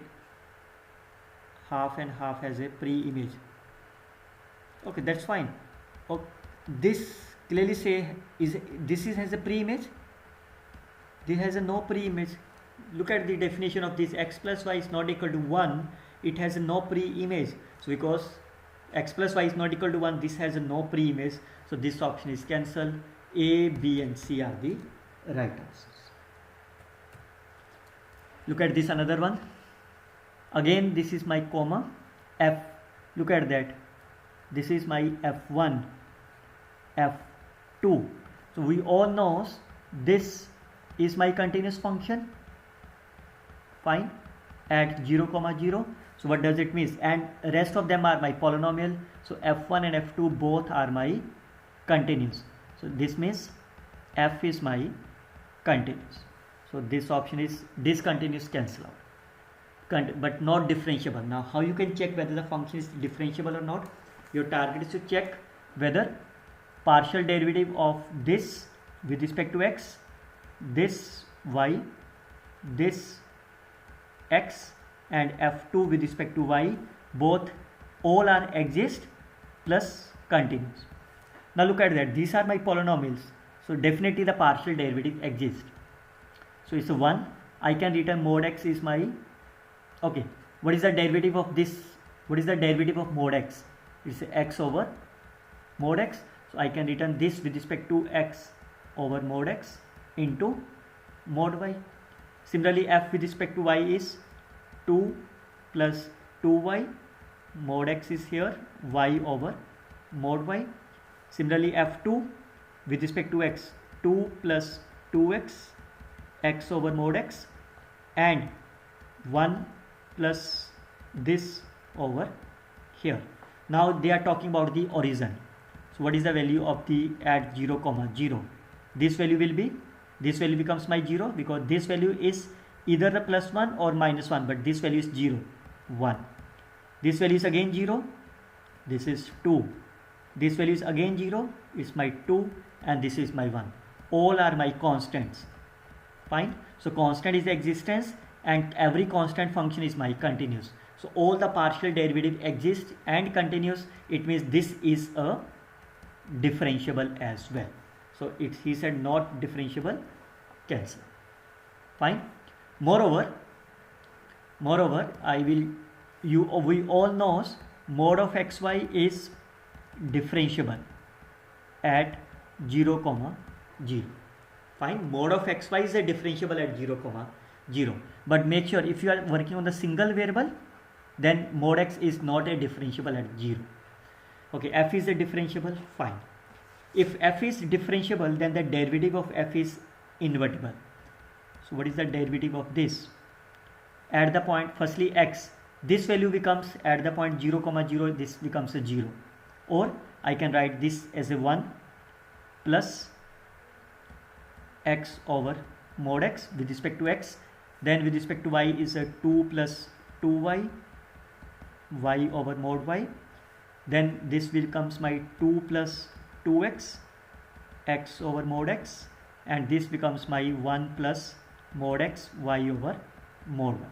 half and half has a pre-image? Okay, that's fine. Okay, this clearly say this has a pre-image. This has a no pre-image. Look at the definition of this, x plus y is not equal to 1. It has a no pre-image. So because x plus y is not equal to 1, this has a no pre-image. So this option is cancelled. A, B and C are the right answers. Look at this another one. Again this is my comma f. Look at that. This is my f1, f2. So we all know this is my continuous function. Fine. At 0 comma 0. So what does it mean? And rest of them are my polynomial. So f1 and f2 both are my continuous. So this means f is my continuous. So this option is discontinuous, cancel out. But not differentiable. Now how you can check whether the function is differentiable or not? Your target is to check whether partial derivative of this with respect to x, this y, this x and f2 with respect to y, both all are exist plus continuous. Now look at that, these are my polynomials, so definitely the partial derivative exists. So it's a 1. I can return mod x is my, okay, what is the derivative of this? What is the derivative of mod x? It's x over mod x. So I can return this with respect to x over mod x into mod y. Similarly, f with respect to y is 2 plus 2y, mod x is here, y over mod y. Similarly, f2 with respect to x, 2 plus 2x, x over mod x, and 1 plus this over here. Now they are talking about the origin. So what is the value of the at 0 comma 0? This value will be, this value becomes my 0 because this value is either the plus 1 or minus 1, but this value is 0, 1. This value is again 0, this is 2. This value is again 0, it's my 2, and this is my 1. All are my constants. Fine. So constant is the existence and every constant function is my continuous. So all the partial derivative exist and continuous. It means this is a differentiable as well. So he said not differentiable, cancel. Fine. Moreover, we all know mod of xy is differentiable at 0 comma 0. Fine. Mod of xy is a differentiable at 0 comma 0. But make sure if you are working on the single variable, then mod x is not a differentiable at 0. Okay, f is a differentiable, fine. If f is differentiable, then the derivative of f is invertible. So what is the derivative of this? At the point, firstly x, this value becomes at the point 0 comma 0, this becomes a 0. Or I can write this as a 1, plus x over mod x with respect to x. Then with respect to y is a 2 plus 2y, y over mod y. Then this becomes my 2 plus 2x, x over mod x, and this becomes my 1 plus mod x, y over mod 1.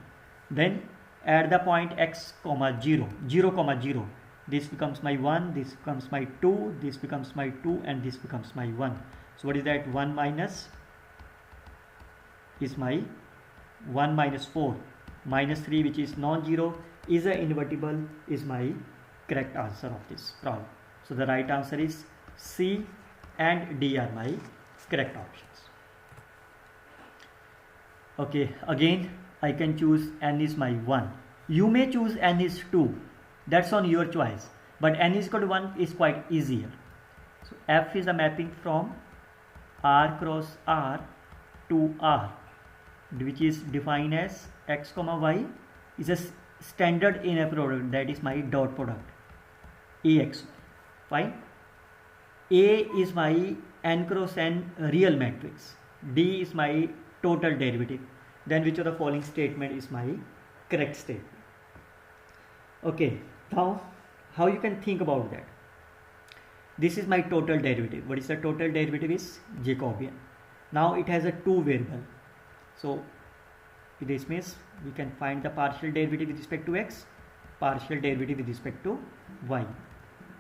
Then at the point x comma 0, 0 comma 0, this becomes my 1, this becomes my 2, this becomes my 2, and this becomes my 1. So what is that? 1 minus is my 1 minus 4 minus 3, which is non-zero, is a invertible, is my correct answer of this problem. So the right answer is C and D are my correct options. Okay, again I can choose n is my 1. You may choose n is 2. That's on your choice. But n is equal to 1 is quite easier. So F is a mapping from R cross R to R, which is defined as x comma y is a standard inner product, that is my dot product AX. Fine. A is my n cross n real matrix. D is my total derivative. Then which of the following statement is my correct statement? Okay, now how you can think about that? This is my total derivative. What is the total derivative? Is Jacobian. Now it has a two variable. So this means we can find the partial derivative with respect to x, partial derivative with respect to y.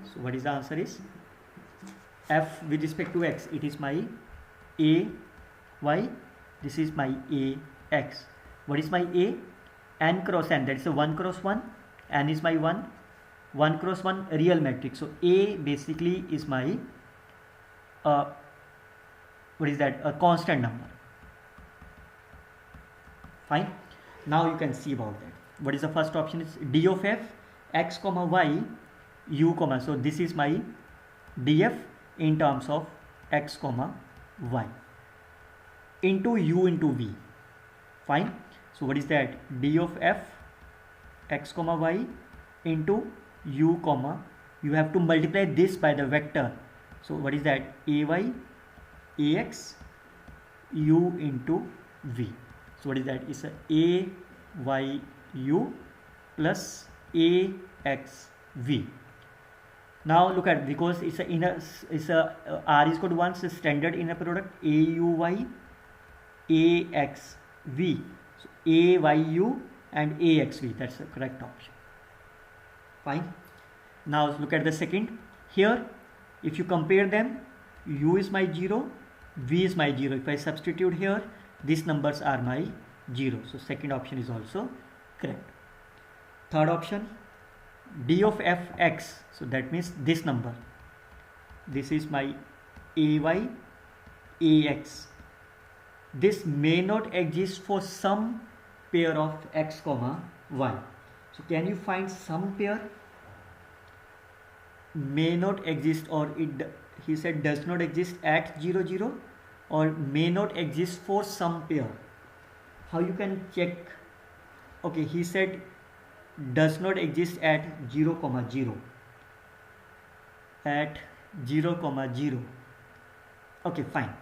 So what is the answer is f with respect to x, it is my a y, this is my a x. What is my a? N cross n, that is a 1 cross 1, n is my 1 cross 1 real matrix. So a basically is my what is that? A constant number. Fine. Now you can see about that. What is the first option? Is d of f x comma y u comma. So this is my df in terms of x comma y into u into v. Fine. So what is that? D of f x comma y into u comma. You have to multiply this by the vector. So what is that? Ay ax u into v. So what is that? It's a y u plus a x v. Now look at, because it's a inner, it's a r is equal to 1, so standard inner product a u y a x v. So a y u and a x v. That's the correct option. Fine. Now look at the second. Here, if you compare them, u is my 0, v is my 0. If I substitute here, these numbers are my 0. So second option is also correct. Third option, d of f x. So that means this number. This is my ay ax. This may not exist for some pair of x comma y. So can you find some pair? May not exist, or it, he said, does not exist at 0 0, or may not exist for some pair. How you can check? Okay, he said does not exist at 0 comma 0, at 0 comma 0. Okay, fine.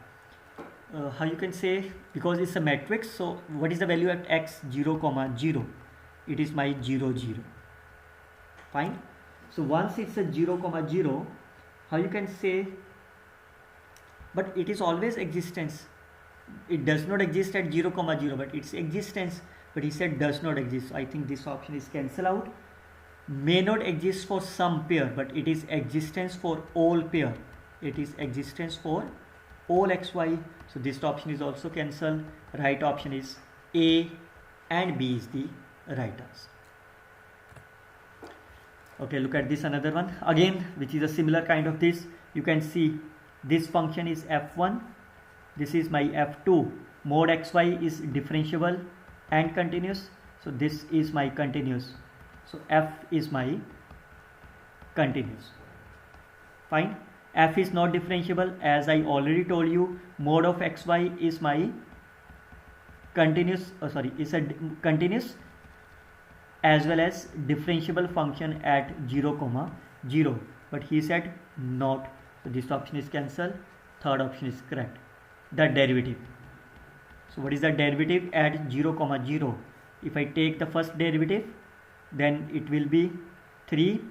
How you can say, because it's a matrix, so what is the value at x 0 comma 0? It is my 0 0. Fine. So once it's a 0 comma 0, how you can say, but it is always existence. It does not exist at 0 comma 0, but its existence, but he said does not exist. So I think this option is cancel out. May not exist for some pair, but it is existence for all pair. It is existence for all xy. So this option is also cancelled. Right option is A and B is the right answer. Okay, look at this another one again, which is a similar kind of this. You can see this function is f1, this is my f2. Mod xy is differentiable and continuous. So this is my continuous. So f is my continuous. Fine. F is not differentiable, as I already told you. Mod of xy is my continuous, is a continuous as well as differentiable function at 0 comma 0, but he said not. So this option is cancelled. third option is correct. The derivative. So what is the derivative at 0, 0? If I take the first derivative, then it will be 3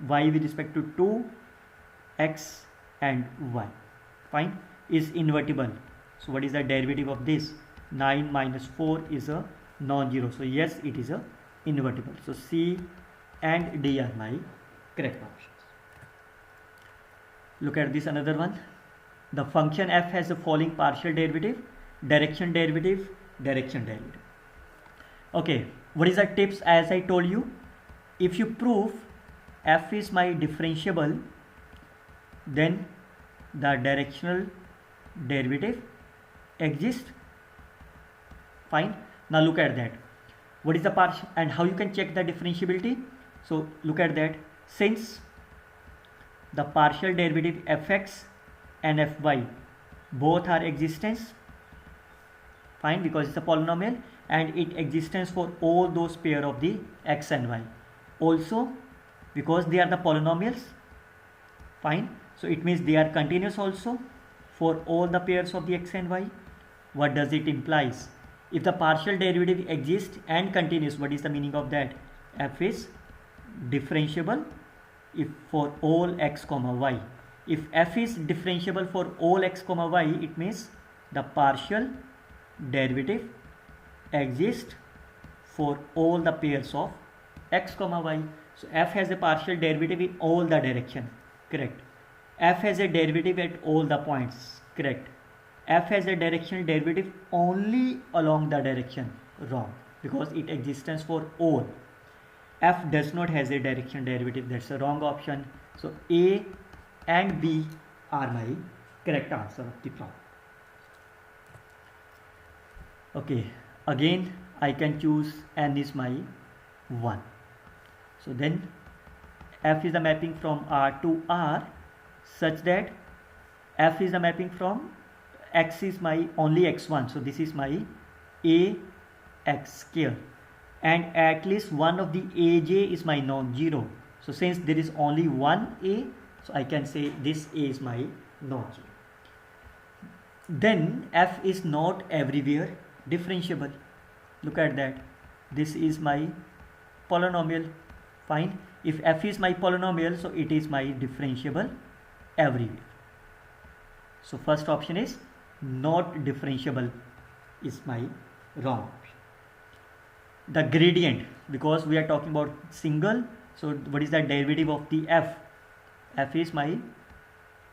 y with respect to 2 x and y. Fine, is invertible. So what is the derivative of this? 9 minus 4 is a non-zero. So yes, it is a invertible. So C and D are my correct options. Look at this another one. The function f has the following partial derivative: direction derivative, direction derivative. Okay, what is the tips? As I told you, if you prove f is my differentiable, then the directional derivative exists. Fine. Now look at that. What is the partial and how you can check the differentiability? So look at that. Since the partial derivative fx and fy both are existence, fine, because it's a polynomial and it existence for all those pair of the x and y. Also because they are the polynomials, fine, so it means they are continuous also for all the pairs of the x and y. What does it implies? If the partial derivative exists and continuous, what is the meaning of that? F is differentiable if for all x comma y. If f is differentiable for all x comma y, it means the partial derivative exists for all the pairs of x comma y. So f has a partial derivative in all the direction, correct. F has a derivative at all the points, correct. F has a directional derivative only along the direction, wrong, because it exists for all. F does not has a direction derivative, that's a wrong option. So A and B are my correct answer of the problem. Okay, again I can choose n is my 1. So then f is the mapping from R to R such that f is the mapping from x is my only x1. So this is my a x square, and at least one of the aj is my non-zero. So since there is only one a, so I can say this a is my non-zero. Then f is not everywhere differentiable. Look at that. This is my polynomial. Fine. If f is my polynomial, so it is my differentiable everywhere. So first option is not differentiable is my wrong option. The gradient, because we are talking about single, so what is the derivative of the f? F is my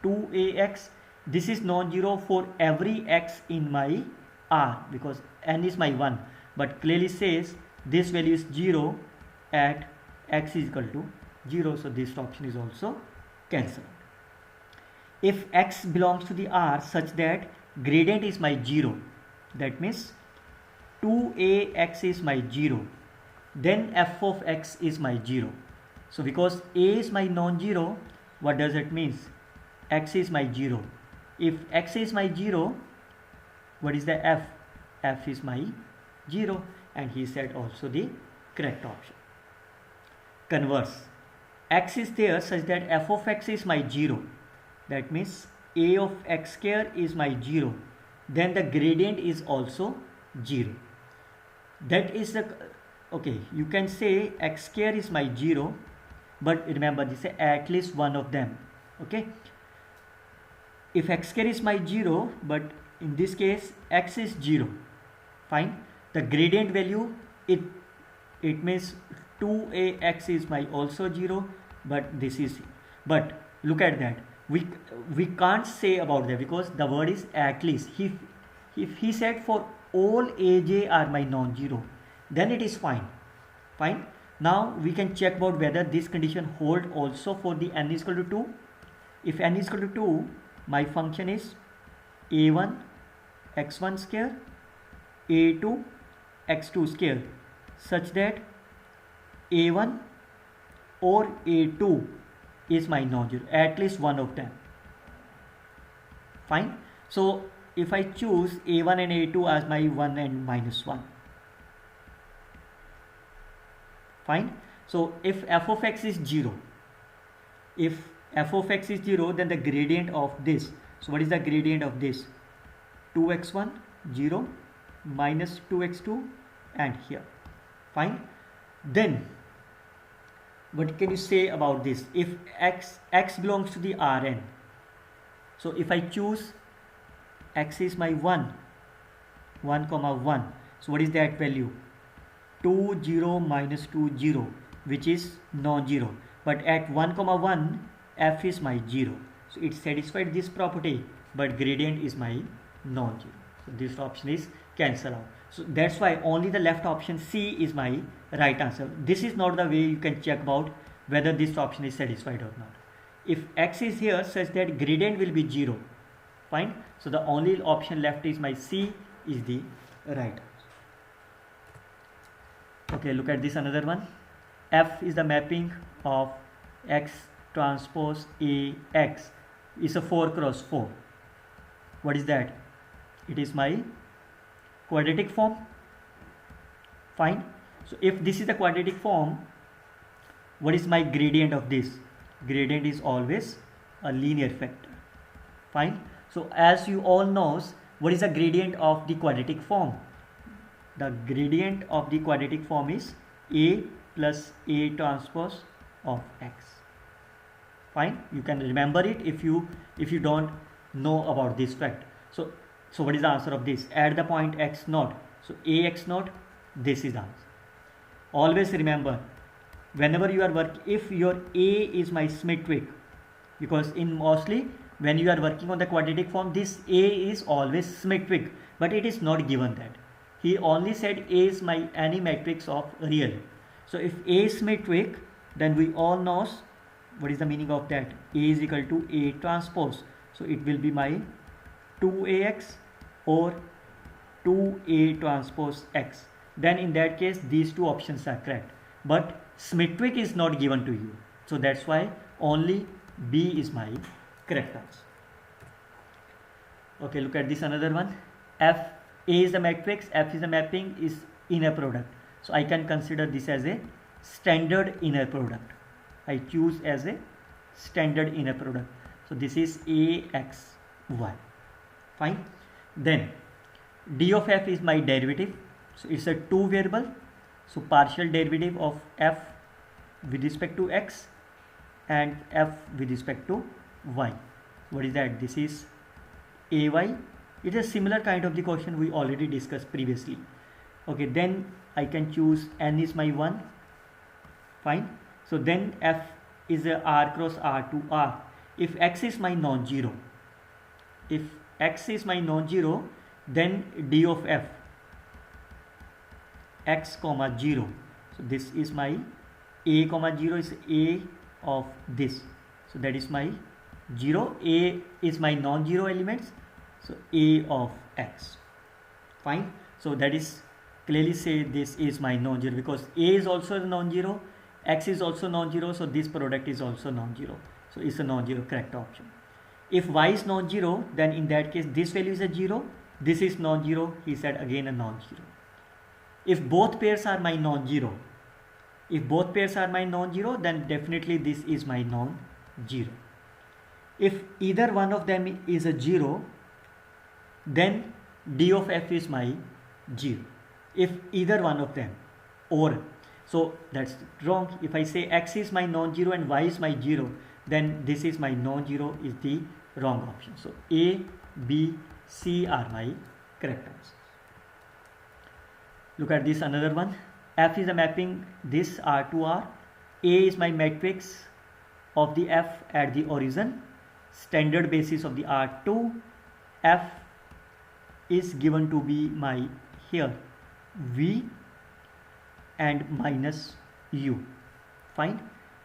2ax. This is non-zero for every x in my R because n is my 1, but clearly says this value is 0 at x is equal to 0, so this option is also cancelled. If x belongs to the R such that gradient is my 0, that means 2ax is my 0, then f of x is my 0. So because a is my non-zero, what does it mean? X is my 0. If x is my 0, what is the f? F is my 0, and he said also the correct option. Converse, x is there such that f of x is my 0, that means a of x square is my 0, then the gradient is also 0. That is the, okay, you can say x square is my 0, but remember this is at least one of them. Okay, if x square is my 0, but in this case x is 0, fine, the gradient value it means 2ax is my also 0, but this is, but look at that, we can't say about that because the word is at least. If he said for all aj are my non-zero, then it is fine. Fine. Now we can check about whether this condition hold also for the n is equal to 2. If n is equal to 2, my function is a1 x1 square, a2 x2 square, such that a1 or a2 is my non-zero, at least one of them. Fine. So if I choose a1 and a2 as my 1 and minus 1, fine. So if f of x is 0, then the gradient of this, So what is the gradient of this? 2x1 0 minus 2x2 and here. Fine. Then what can you say about this? If x belongs to the Rn, so if I choose x is my 1 comma 1, so what is that value? 2 0 minus 2 0, which is non-zero, but at 1 comma 1 f is my 0, so it satisfied this property, but gradient is my non-zero, so this option is cancelled out. So that's why only the left option C is my right answer. This is not the way you can check about whether this option is satisfied or not. If x is here such that gradient will be 0, fine, so the only option left is my C is the right answer. Okay, look at this another one. F is the mapping of x transpose A x is a 4 cross 4. What is that? It is my quadratic form. Fine. So if this is the quadratic form, what is my gradient of this? Gradient is always a linear factor. Fine. So as you all knows, what is the gradient of the quadratic form? The gradient of the quadratic form is A plus A transpose of x. Fine, you can remember it if you don't know about this fact. So what is the answer of this? At the point x naught, so Ax naught, this is the answer. Always remember, whenever you are working, if your A is my symmetric, because in mostly when you are working on the quadratic form, this A is always symmetric, but it is not given that. He only said A is my any matrix of real. So if A is symmetric, then we all know what is the meaning of that. A is equal to A transpose. So it will be my 2Ax or 2A transpose x. Then in that case, these two options are correct. But symmetric is not given to you. So that's why only B is my correct answer. Okay, look at this another one. A is the matrix, F is the mapping, is inner product. So I can consider this as a standard inner product. I choose as a standard inner product. So this is AXY. Fine. Then D of F is my derivative. So it's a two variable. So partial derivative of F with respect to X and F with respect to Y. What is that? This is AY. It is a similar kind of the question we already discussed previously. Okay, then I can choose N is my 1. Fine. So then F is a R cross R to R. If X is my non-zero, then D of F X comma 0. So this is my A comma 0 is A of this. So that is my 0. A is my non-zero elements. So A of X. Fine. So that is clearly say this is my non-zero, because A is also non-zero, X is also non-zero, so this product is also non-zero. So it's a non-zero correct option. If Y is non-zero, then in that case this value is a 0, this is non-zero, he said again a non-zero. If both pairs are my non-zero, then definitely this is my non-zero. If either one of them is a 0, then D of F is my 0. If either one of them, or, so that's wrong. If I say X is my non-zero and Y is my 0, then this is my non-zero is the wrong option. So A, B, C are my correct answers. Look at this another one. F is a mapping this R to R. A is my matrix of the F at the origin. Standard basis of the R2. F is given to be my here V and minus U. Fine.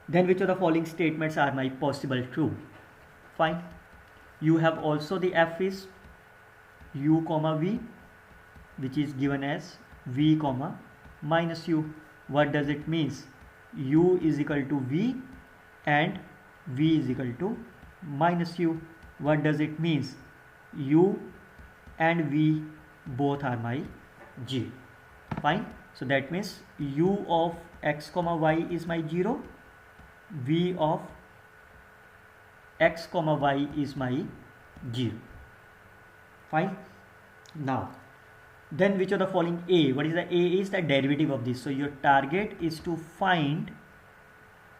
Then which of the following statements are my possible true? Fine. You have also the F is U comma V, which is given as V comma minus U. What does it means? U is equal to V and V is equal to minus U. What does it means? U and V both are my G. Fine. So that means U of X comma Y is my 0. V of X comma Y is my 0. Fine. Now then which of the following a, what is the a is the derivative of this. So your target is to find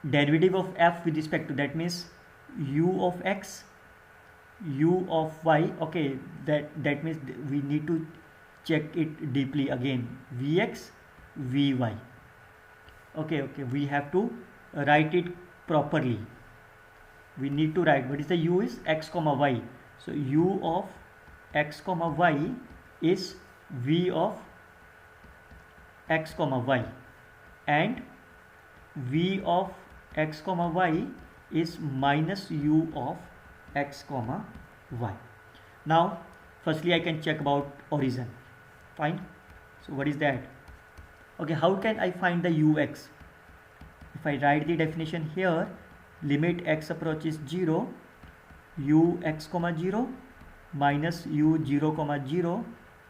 derivative of f with respect to, that means u of x, u of y. Okay, that means we need to check it deeply again, vx, vy. Okay, we have to write it properly. We need to write what is the u is x comma y. So u of x comma y is v of x comma y, and v of x comma y is minus u of x comma y. Now firstly I can check about origin. Fine. So what is that? Okay, how can I find the ux? If I write the definition here, limit x approaches 0, u x comma 0 minus u 0 comma 0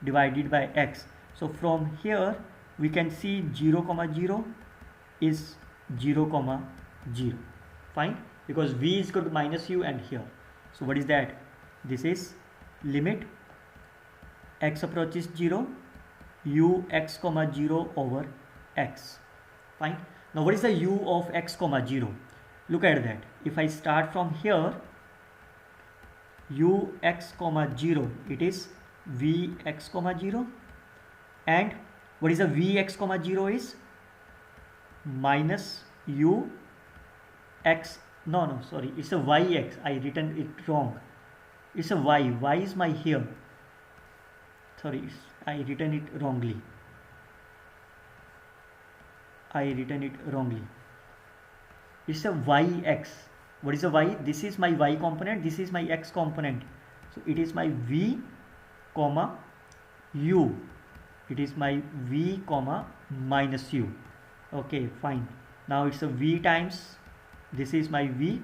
divided by x. So from here we can see 0 comma 0 is 0 comma 0. Fine, because v is equal to minus u, and here, so what is that? This is limit x approaches 0, u x comma 0 over x. Fine. Now what is the u of x comma 0? Look at that. If I start from here, u x comma 0, it is v x comma 0, and what is the v x comma 0 is minus u x, no sorry, it's a y x, I written it wrong, it's a y is my here, sorry, I written it wrongly, it's a yx. What is a y? This is my y component, this is my x component, so it is my v comma u, it is my v comma minus u. Okay, fine. Now it's a v times, this is my v,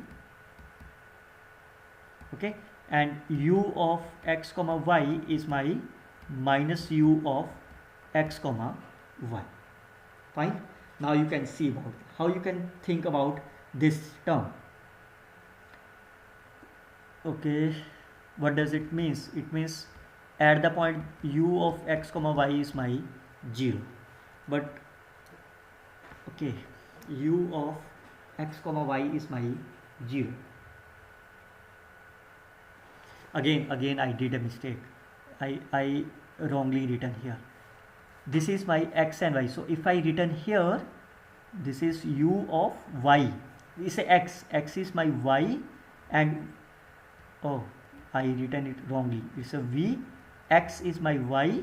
okay, and u of x comma y is my minus u of x comma y. Fine. Now you can see about how you can think about this term. Okay, what does it means? It means at the point u of x comma y is my 0, but okay, u of x comma y is my 0. Again I did a mistake, I wrongly written here. This is my x and y, so if I written here, this is u of y, it's a x is my y, and oh, I written it wrongly, it's a v, x is my y,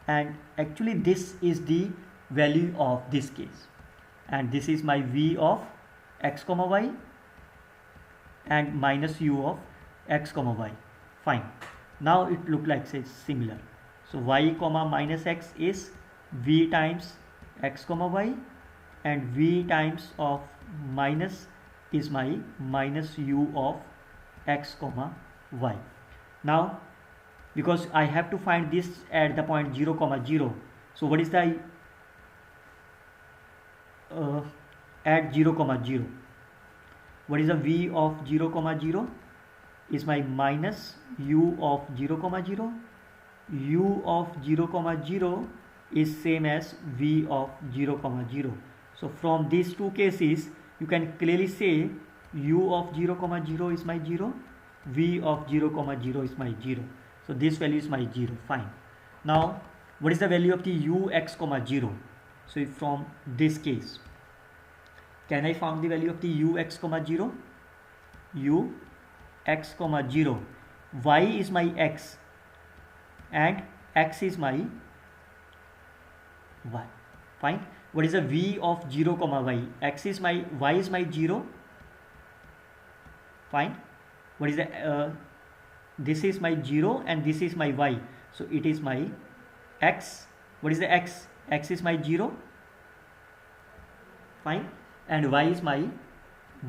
and actually this is the value of this case, and this is my v of x comma y and minus u of x comma y. Fine. Now it look like say similar. So y comma minus x is v times x comma y, and v times of minus is my minus u of x comma y. Now because I have to find this at the point 0 comma 0, so what is the at 0 comma 0, what is the v of 0 comma 0 is my minus u of 0 comma 0, u of 0 comma 0 is same as v of 0 comma 0. So from these two cases you can clearly say u of 0 comma 0 is my 0, v of 0 comma 0 is my 0. So this value is my 0. Fine. Now what is the value of the u x comma 0? So from this case, can I find the value of the u x comma 0? U x comma 0, y is my x and x is my y. Fine. What is the v of 0 comma y? X is my, y is my 0. Fine. What is the this is my 0 and this is my y, so it is my x. What is the x? X is my 0. Fine. And y is my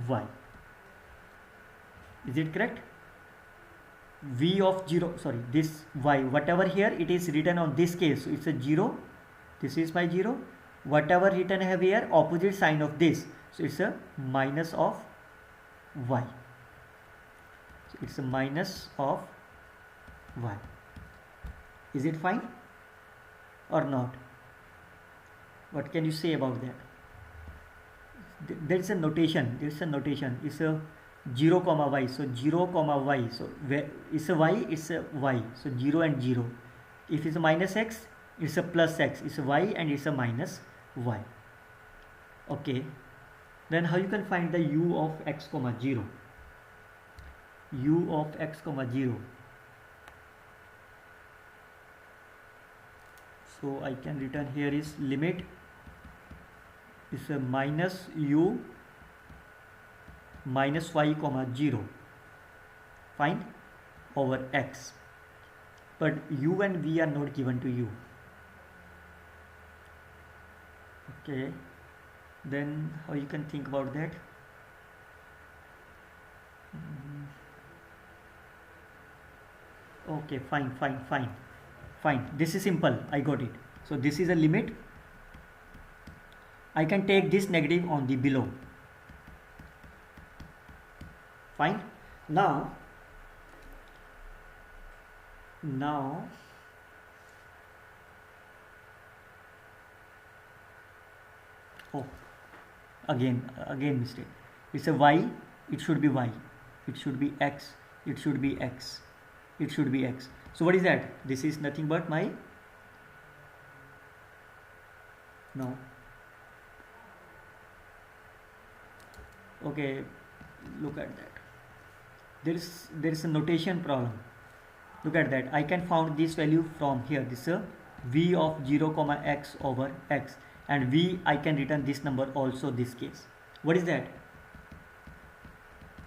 y. Is it correct? V of 0, sorry, this y, whatever here it is written on this case, so it's a 0, this is my 0, whatever written I have here, opposite sign of this, so it's a minus of y, so it's a minus of y. Is it fine or not? What can you say about that? There is a notation. It's a 0 comma y. So 0 comma y. So it's a y, it's a y. So 0 and 0. If it's a minus x, it's a plus x. It's a y and it's a minus y. Okay. Then how you can find the u of x comma 0? U of x comma 0. So I can return here is limit is a minus u minus y comma 0, fine, over x, but u and v are not given to you. Okay, then how you can think about that? Okay, fine, this is simple, I got it. So this is a limit. I can take this negative on the below. Fine. Now oh, again mistake. It's a y, it should be y, it should be x, it should be x, it should be x. So what is that? This is nothing but my no. Okay, look at that. There is a notation problem. Look at that. I can find this value from here. This is a v of 0 comma x over x, and v I can return this number also this case. What is that?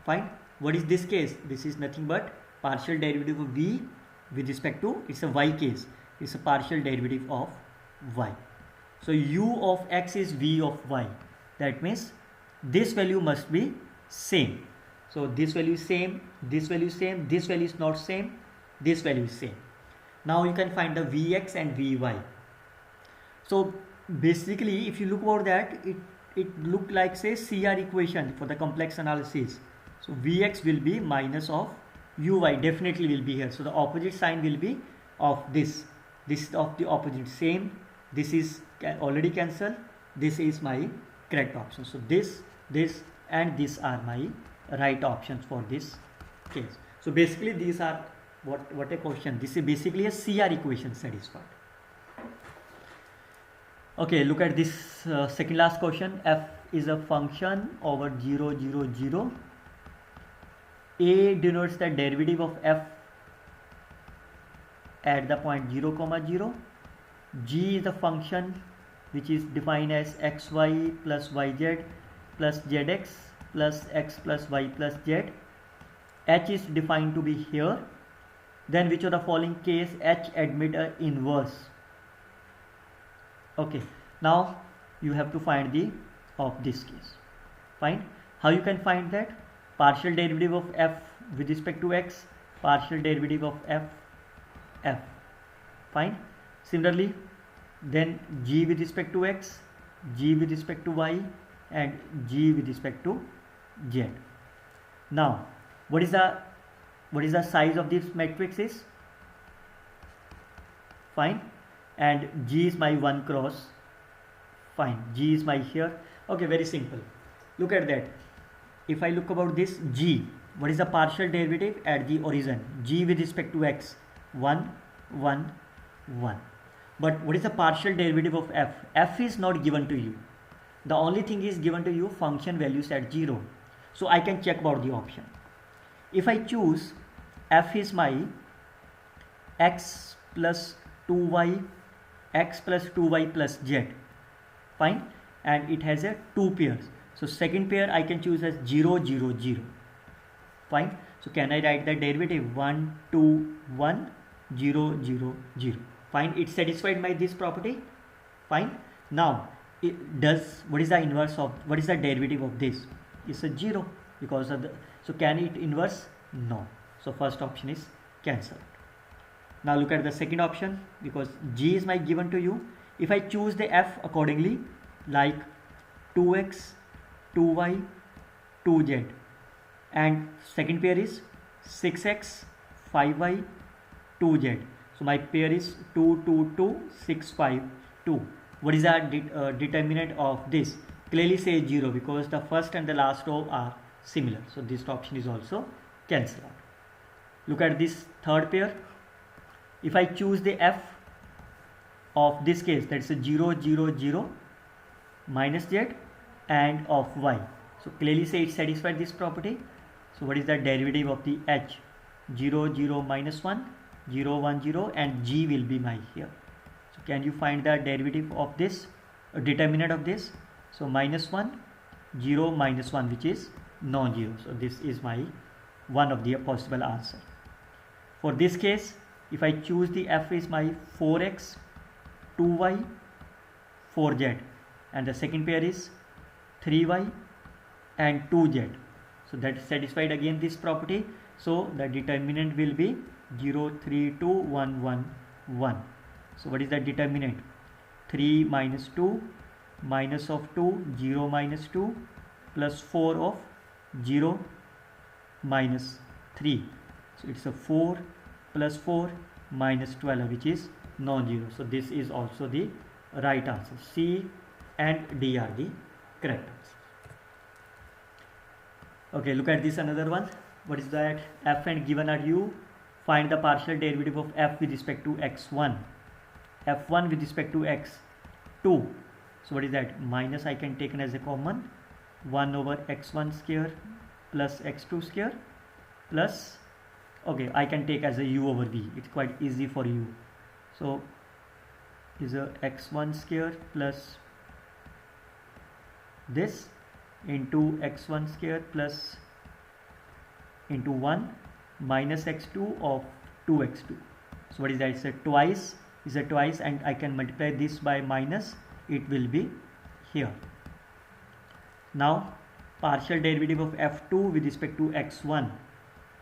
Fine. What is this case? This is nothing but partial derivative of v with respect to, it's a y case. It's a partial derivative of y. So u of x is v of y. That means this value must be same. So this value is same, this value is same, this value is not same, this value is same. Now you can find the vx and vy. So basically if you look over that, it looked like say CR equation for the complex analysis. So vx will be minus of uy, definitely will be here. So the opposite sign will be of this. This is of the opposite, same. This is already cancelled. This is my correct option. So this and these are my right options for this case. So basically these are what a question. This is basically a CR equation satisfied. Okay, look at this second last question. F is a function over 0, 0, 0. A denotes the derivative of f at the point 0, comma 0. G is a function which is defined as xy plus yz plus zx plus x plus y plus z. H is defined to be here. Then which of the following case H admit a inverse? Okay, now you have to find the of this case. Fine. How you can find that? Partial derivative of f with respect to x, partial derivative of f. Fine. Similarly, then g with respect to x, g with respect to y, and g with respect to z. Now what is the size of this matrix is? Fine. And g is my 1 cross. Fine. G is my here. Okay, very simple. Look at that. If I look about this g, what is the partial derivative at the origin? G with respect to x, 1, 1, 1. But what is the partial derivative of f? F is not given to you. The only thing is given to you function values at 0. So I can check about the option. If I choose f is my x plus 2y, x plus 2y plus z. Fine. And it has a 2 pairs. So second pair I can choose as 0, 0, 0. Fine. So can I write the derivative 1, 2, 1, 0, 0, 0. Fine. It's satisfied by this property. Fine. Now what is the inverse of, what is the derivative of this? It's a 0 because of the, so can it inverse? No. So first option is cancelled. Now look at the second option, because g is my given to you. If I choose the f accordingly, like 2x, 2y, 2z, and second pair is 6x, 5y, 2z. So my pair is 2, 2, 2, 6, 5, 2. What is the determinant of this? Clearly say 0 because the first and the last row are similar. So this option is also cancelled out. Look at this third pair. If I choose the f of this case, that's a 0, 0, 0 minus z and of y. So clearly say it satisfied this property. So what is the derivative of the h? 0, 0, minus 1, 0, 1, 0, and g will be my here. So can you find the derivative of this, determinant of this? So minus 1, 0, minus 1, which is non-zero. So this is my one of the possible answer. For this case, if I choose the f is my 4x, 2y, 4z, and the second pair is 3y and 2z. So that is satisfied again this property. So the determinant will be 0, 3, 2, 1, 1, 1. So what is the determinant? 3 minus 2 minus of 2, 0 minus 2 plus 4 of 0 minus 3. So it's a 4 plus 4 minus 12, which is non-zero. So this is also the right answer. C and D are the correct answers. Okay, look at this another one. What is that? F and given are u. Find the partial derivative of f with respect to x1. f1 with respect to x2. So what is that? Minus I can take as a common 1 over x1 square plus x2 square plus, okay, I can take as a u over v. It's quite easy for you. So is a x1 square plus this into x1 square plus into 1 minus x2 of 2x2. So what is that? It's a twice, is a twice, and I can multiply this by minus, it will be here. Now partial derivative of f2 with respect to x1.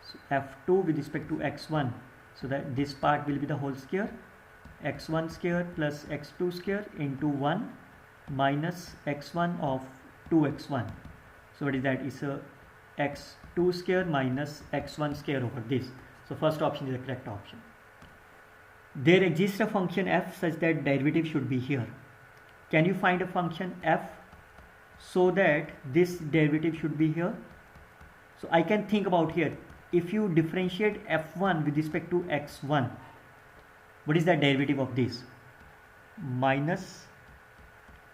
So f2 with respect to x1, so that this part will be the whole square, x1 square plus x2 square into 1 minus x1 of 2x1. So what is that? It's a x2 square minus x1 square over this. So first option is the correct option. There exists a function f such that derivative should be here. Can you find a function f so that this derivative should be here? So I can think about here. If you differentiate f1 with respect to x1, what is the derivative of this? Minus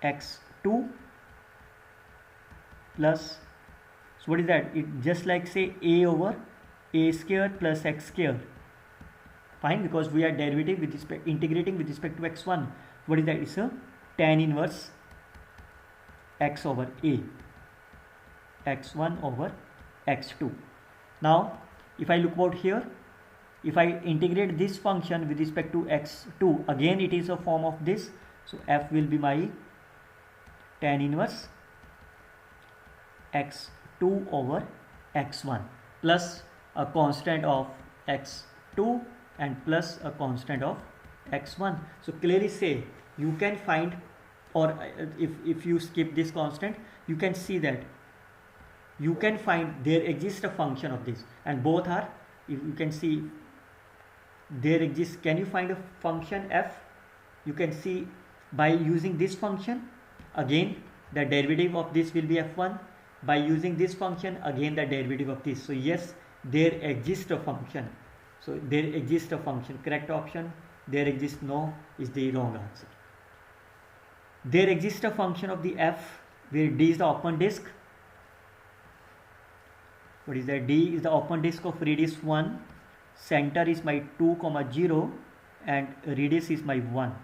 x2 plus, so what is that? It just like say a over a square plus x square. Fine, because we are derivative with respect, integrating with respect to x1. What is that? It's a tan inverse x over a, x1 over x2. Now if I look about here, if I integrate this function with respect to x2, again it is a form of this. So f will be my tan inverse x2 over x1 plus a constant of x2 and plus a constant of x1. So clearly say you can find, or if you skip this constant, you can see that you can find there exists a function of this, and both are, if you can see there exists. Can you find a function f? You can see by using this function, again the derivative of this will be f1. By using this function, again the derivative of this. So yes, there exists a function. So there exists a function. Correct option. There exists no is the wrong answer. There exists a function of the f where d is the open disk. What is that? D is the open disk of radius 1, center is my 2, 0, and radius is my 1.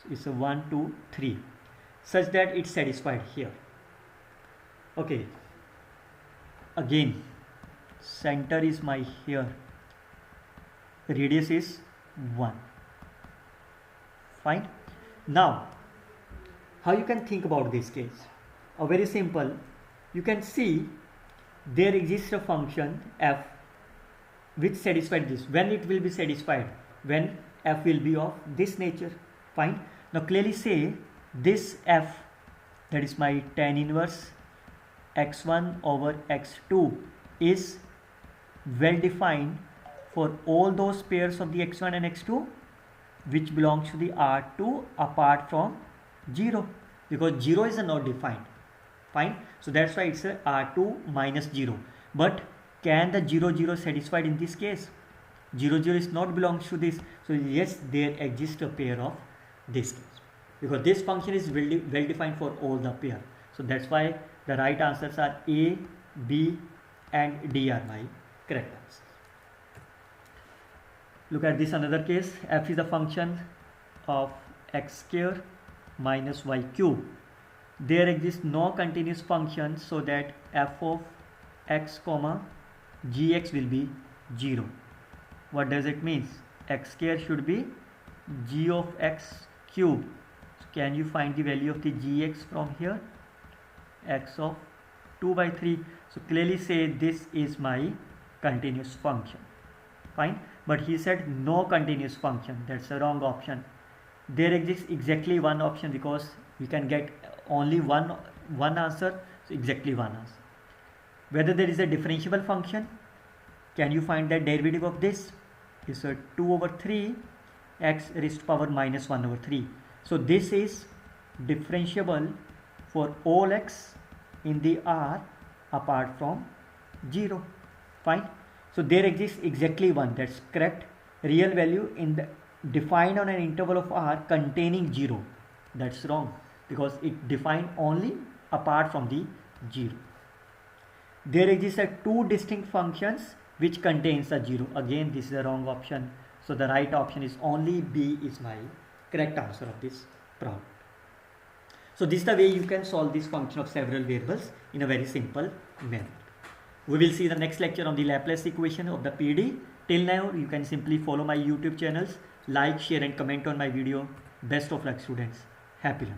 So it's a 1, 2, 3, such that it's satisfied here. Okay, again center is my here, radius is 1. Fine. Now how you can think about this case? Very simple. You can see there exists a function f which satisfies this. When it will be satisfied? When f will be of this nature. Fine. Now clearly say this f, that is my tan inverse x1 over x2, is well defined for all those pairs of the x1 and x2 which belongs to the R2 apart from 0, because 0 is not defined. Fine. So that's why it's a R2 minus 0. But can the 0 0 satisfied in this case? 0 0 is not belongs to this. So yes, there exists a pair of this case, because this function is well defined for all the pair. So that's why the right answers are A, B and D are my correct answers. Look at this another case. F is a function of x square minus y cube. There exists no continuous function, so that f of x comma gx will be 0. What does it mean? X square should be g of x cube. So can you find the value of the gx from here? X of 2 by 3. So clearly say this is my continuous function. Fine. But he said no continuous function. That's a wrong option. There exists exactly one option, because we can get only one answer. So exactly one answer. Whether there is a differentiable function, can you find that derivative of this? Is a 2 over 3 x raised to power minus 1 over 3. So this is differentiable for all x in the R apart from 0. Fine. So there exists exactly one, that's correct, real value in the defined on an interval of R containing 0. That's wrong, because it defined only apart from the 0. There exists two distinct functions which contains a 0. Again, this is the wrong option. So the right option is only B is my correct answer of this problem. So this is the way you can solve this function of several variables in a very simple manner. We will see the next lecture on the Laplace equation of the PD. Till now, you can simply follow my YouTube channels, like, share and comment on my video. Best of luck students. Happy learning.